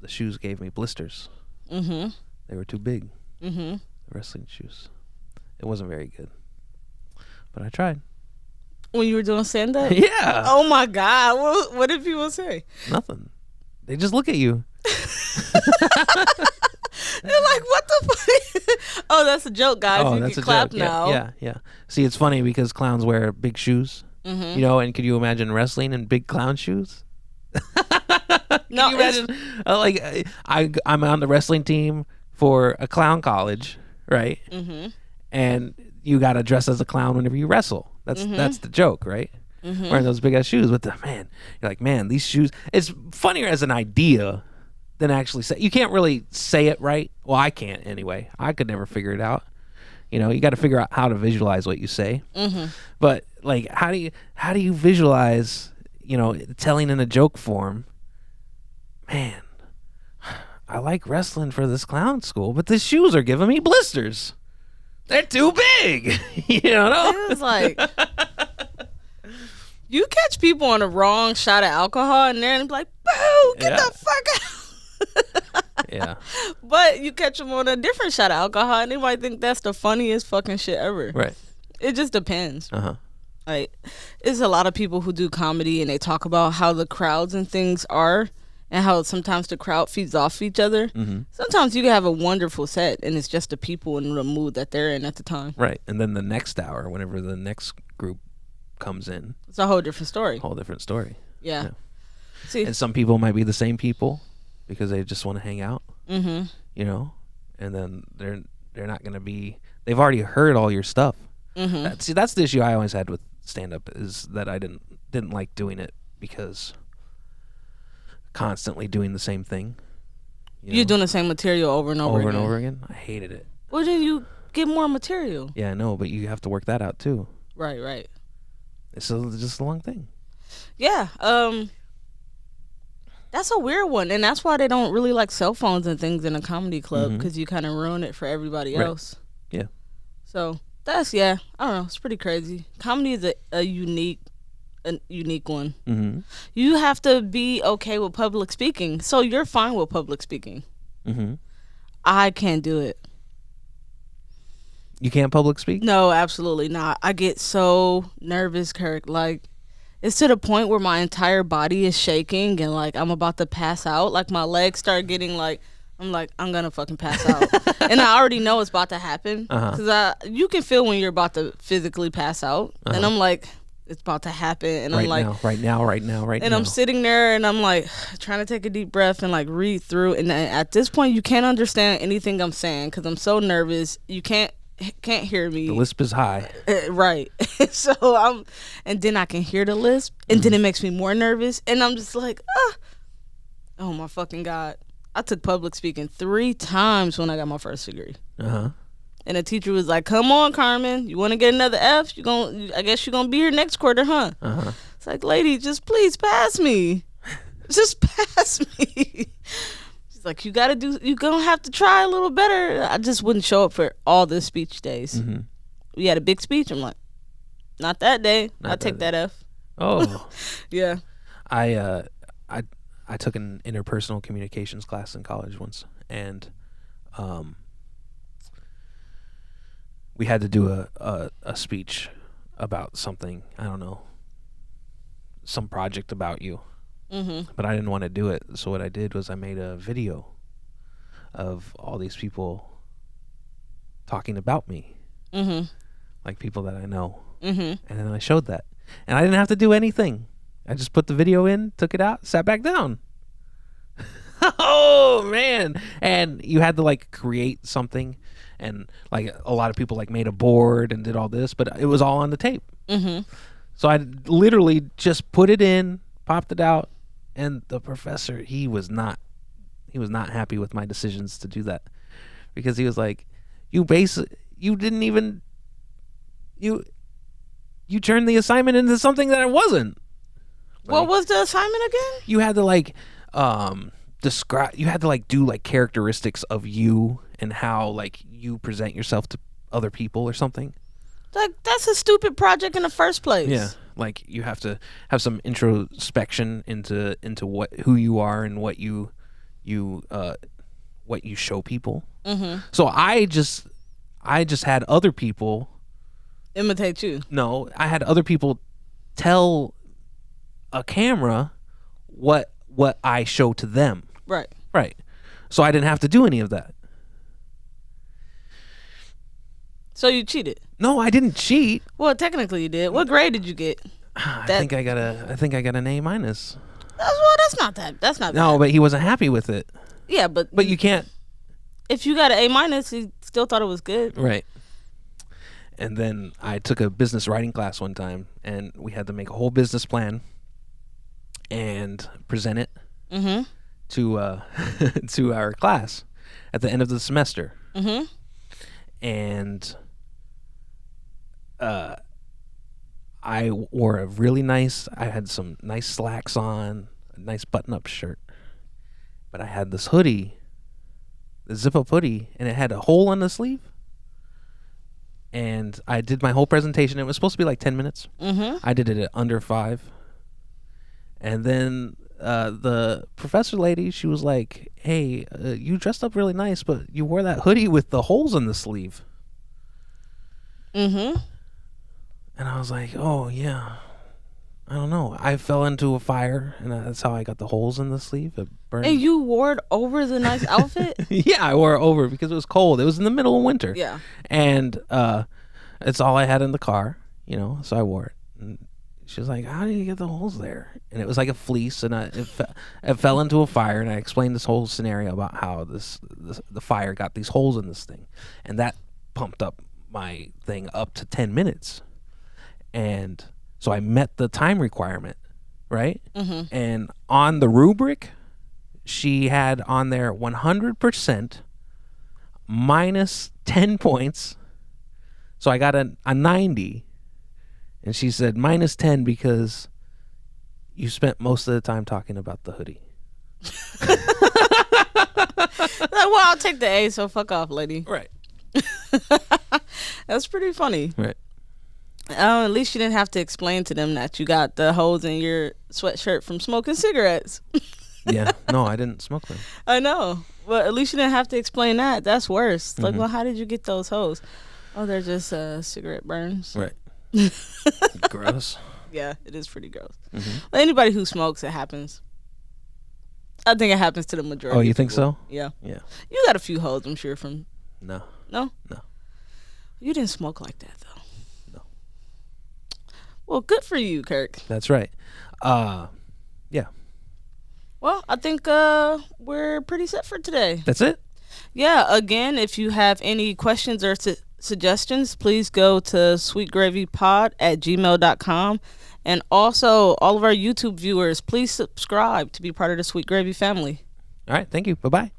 S2: shoes gave me blisters.
S3: Mm-hmm.
S2: They were too big.
S3: Mm-hmm.
S2: The wrestling shoes. It wasn't very good, but I tried.
S3: When you were doing stand up?
S2: Yeah.
S3: Oh my God. What did people say?
S2: Nothing. They just look at you.
S3: They're like, what the fuck? Oh, that's a joke, guys.
S2: Oh,
S3: you
S2: that's
S3: can
S2: a
S3: clap
S2: joke.
S3: now.
S2: Yeah. See, it's funny because clowns wear big shoes.
S3: Mm-hmm.
S2: You know, and could you imagine wrestling in big clown shoes?
S3: No,
S2: Can you imagine? I'm on the wrestling team for a clown college, right?
S3: Mm-hmm.
S2: And you got to dress as a clown whenever you wrestle. That's the joke, right? Wearing those big ass shoes. But you're like, man, these shoes. It's funnier as an idea than actually say. You can't really say it right. Well, I can't anyway. I could never figure it out. You know, you got to figure out how to visualize what you say.
S3: Mm-hmm.
S2: But like, how do you visualize? You know, telling in a joke form. Man, I like wrestling for this clown school, but the shoes are giving me blisters. They're too big. You know?
S3: It was like, you catch people on the wrong shot of alcohol and they're like, boo, get
S2: Yeah.
S3: the fuck out.
S2: Yeah.
S3: But you catch them on a different shot of alcohol and they might think that's the funniest fucking shit ever.
S2: Right.
S3: It just depends.
S2: Uh-huh.
S3: Like, there's a lot of people who do comedy and they talk about how the crowds and things are and how sometimes the crowd feeds off each other.
S2: Mm-hmm.
S3: Sometimes you can have a wonderful set and it's just the people and the mood that they're in at the time.
S2: Right. And then the next hour, whenever the next group comes in,
S3: It's a whole different story.
S2: whole different story.
S3: Yeah.
S2: Yeah.
S3: See,
S2: And some people might be the same people because they just want to hang out,
S3: mm-hmm.
S2: you know? And then they're not going to be, they've already heard all your stuff.
S3: Mm-hmm.
S2: That's the issue I always had with stand up is that I didn't like doing it because constantly doing the same thing.
S3: You're doing the same material over and over
S2: over
S3: again.
S2: and over again. I hated it.
S3: Well, then you get more material.
S2: Yeah, I know, but you have to work that out too.
S3: Right, right.
S2: It's just a long thing.
S3: Yeah. That's a weird one, and that's why they don't really like cell phones and things in a comedy club because you kind of ruin it for everybody
S2: Right.
S3: else.
S2: Yeah.
S3: So that's I don't know. It's pretty crazy. Comedy is a unique one.
S2: Mm-hmm.
S3: You have to be okay with public speaking. So you're fine with public speaking.
S2: Mm-hmm.
S3: I can't do it.
S2: You can't public speak?
S3: No, absolutely not. I get so nervous, Kirk. Like, it's to the point where my entire body is shaking and like I'm about to pass out. Like my legs start getting like, I'm like, I'm gonna fucking pass out. And I already know it's about to happen. Because you can feel when you're about to physically pass out. And I'm like, it's about to happen. And I'm like,
S2: right now.
S3: and I'm sitting there and I'm like trying to take a deep breath and like read through. And then at this point, you can't understand anything I'm saying because I'm so nervous. You can't hear me.
S2: The lisp is high.
S3: Right. So and then I can hear the lisp and then it makes me more nervous and I'm just like, oh my fucking God. I took public speaking 3 times when I got my first degree.
S2: Uh-huh.
S3: And the teacher was like, come on, Carmen, you want to get another F? I guess you're going to be here next quarter, huh?
S2: Uh-huh.
S3: It's like, lady, just please pass me. Just pass me. She's like, you're going to have to try a little better. I just wouldn't show up for all the speech days.
S2: Mm-hmm.
S3: We had a big speech. I'm like, not that day.
S2: Not
S3: I'll take
S2: that
S3: that F.
S2: Oh.
S3: Yeah.
S2: I took an interpersonal communications class in college once, and we had to do a speech about something. I don't know, some project about you.
S3: Mm-hmm.
S2: But I didn't want to do it. So what I did was I made a video of all these people talking about me,
S3: Mm-hmm.
S2: like people that I know.
S3: Mm-hmm.
S2: And then I showed that. And I didn't have to do anything. I just put the video in, took it out, sat back down. Oh, man. And you had to like create something. And like a lot of people like made a board and did all this, but it was all on the tape.
S3: Mm-hmm.
S2: So I literally just put it in, popped it out, and the professor, he was not happy with my decisions to do that, because he was like, you didn't even you turned the assignment into something that it wasn't.
S3: What was the assignment again?
S2: You had to like describe, you had to like do like characteristics of you and how like you present yourself to other people or something.
S3: Like, that's a stupid project in the first place.
S2: Yeah, like you have to have some introspection into who you are and what you show people.
S3: Mm-hmm.
S2: So I just had other people.
S3: Imitate you.
S2: No, I had other people tell a camera what I show to them.
S3: Right.
S2: Right. So I didn't have to do any of that.
S3: So you cheated.
S2: No, I didn't cheat.
S3: Well, technically you did. What grade did you get?
S2: I think I got an A minus.
S3: That's not that. That's not
S2: No,
S3: bad.
S2: but he wasn't happy with it.
S3: Yeah, but
S2: you can't.
S3: if you got an A minus, he still thought it was good.
S2: Right. And then I took a business writing class one time, and we had to make a whole business plan and present it
S3: Mm-hmm.
S2: to to our class at the end of the semester.
S3: Mm-hmm.
S2: And I wore a really nice, I had some nice slacks on, a nice button-up shirt, but I had this hoodie, the zip-up hoodie, and it had a hole on the sleeve. And I did my whole presentation. It was supposed to be like 10 minutes.
S3: Mm-hmm.
S2: I did it at under 5. And then the professor lady, she was like, hey, you dressed up really nice, but you wore that hoodie with the holes in the sleeve.
S3: Mm-hmm.
S2: And I was like, oh, yeah. I don't know. I fell into a fire, and that's how I got the holes in the sleeve. It burned.
S3: And you wore it over the nice outfit?
S2: Yeah, I wore it over because it was cold. It was in the middle of winter.
S3: Yeah.
S2: And it's all I had in the car, so I wore it. And she was like, how did you get the holes there? And it was like a fleece, and it fell into a fire, and I explained this whole scenario about how the fire got these holes in this thing. And that pumped up my thing up to 10 minutes. And so I met the time requirement, right?
S3: Mm-hmm.
S2: And on the rubric, she had on there 100% minus 10 points. So I got a 90. And she said minus 10 because you spent most of the time talking about the hoodie.
S3: Well, I'll take the A, so fuck off, lady.
S2: Right.
S3: That's pretty funny.
S2: Right.
S3: At least you didn't have to explain to them that you got the holes in your sweatshirt from smoking cigarettes.
S2: Yeah. No, I didn't smoke them.
S3: I know. But at least you didn't have to explain that. That's worse. Like, well, how did you get those holes? Oh, they're just cigarette burns.
S2: Right. Gross.
S3: Yeah, it is pretty gross.
S2: Mm-hmm.
S3: Well, anybody who smokes, it happens. I think it happens to the majority.
S2: Oh, you
S3: of
S2: think
S3: people.
S2: so?
S3: Yeah.
S2: Yeah.
S3: You got a few holes, I'm sure, from...
S2: No.
S3: No?
S2: No.
S3: You didn't smoke like that, though.
S2: No.
S3: Well, good for you, Kirk.
S2: That's right. Yeah.
S3: Well, I think we're pretty set for today.
S2: That's it?
S3: Yeah, again, if you have any questions or suggestions, please go to sweetgravypod@gmail.com. And also, all of our YouTube viewers, please subscribe to be part of the Sweet Gravy family.
S2: All right. Thank you. Bye-bye.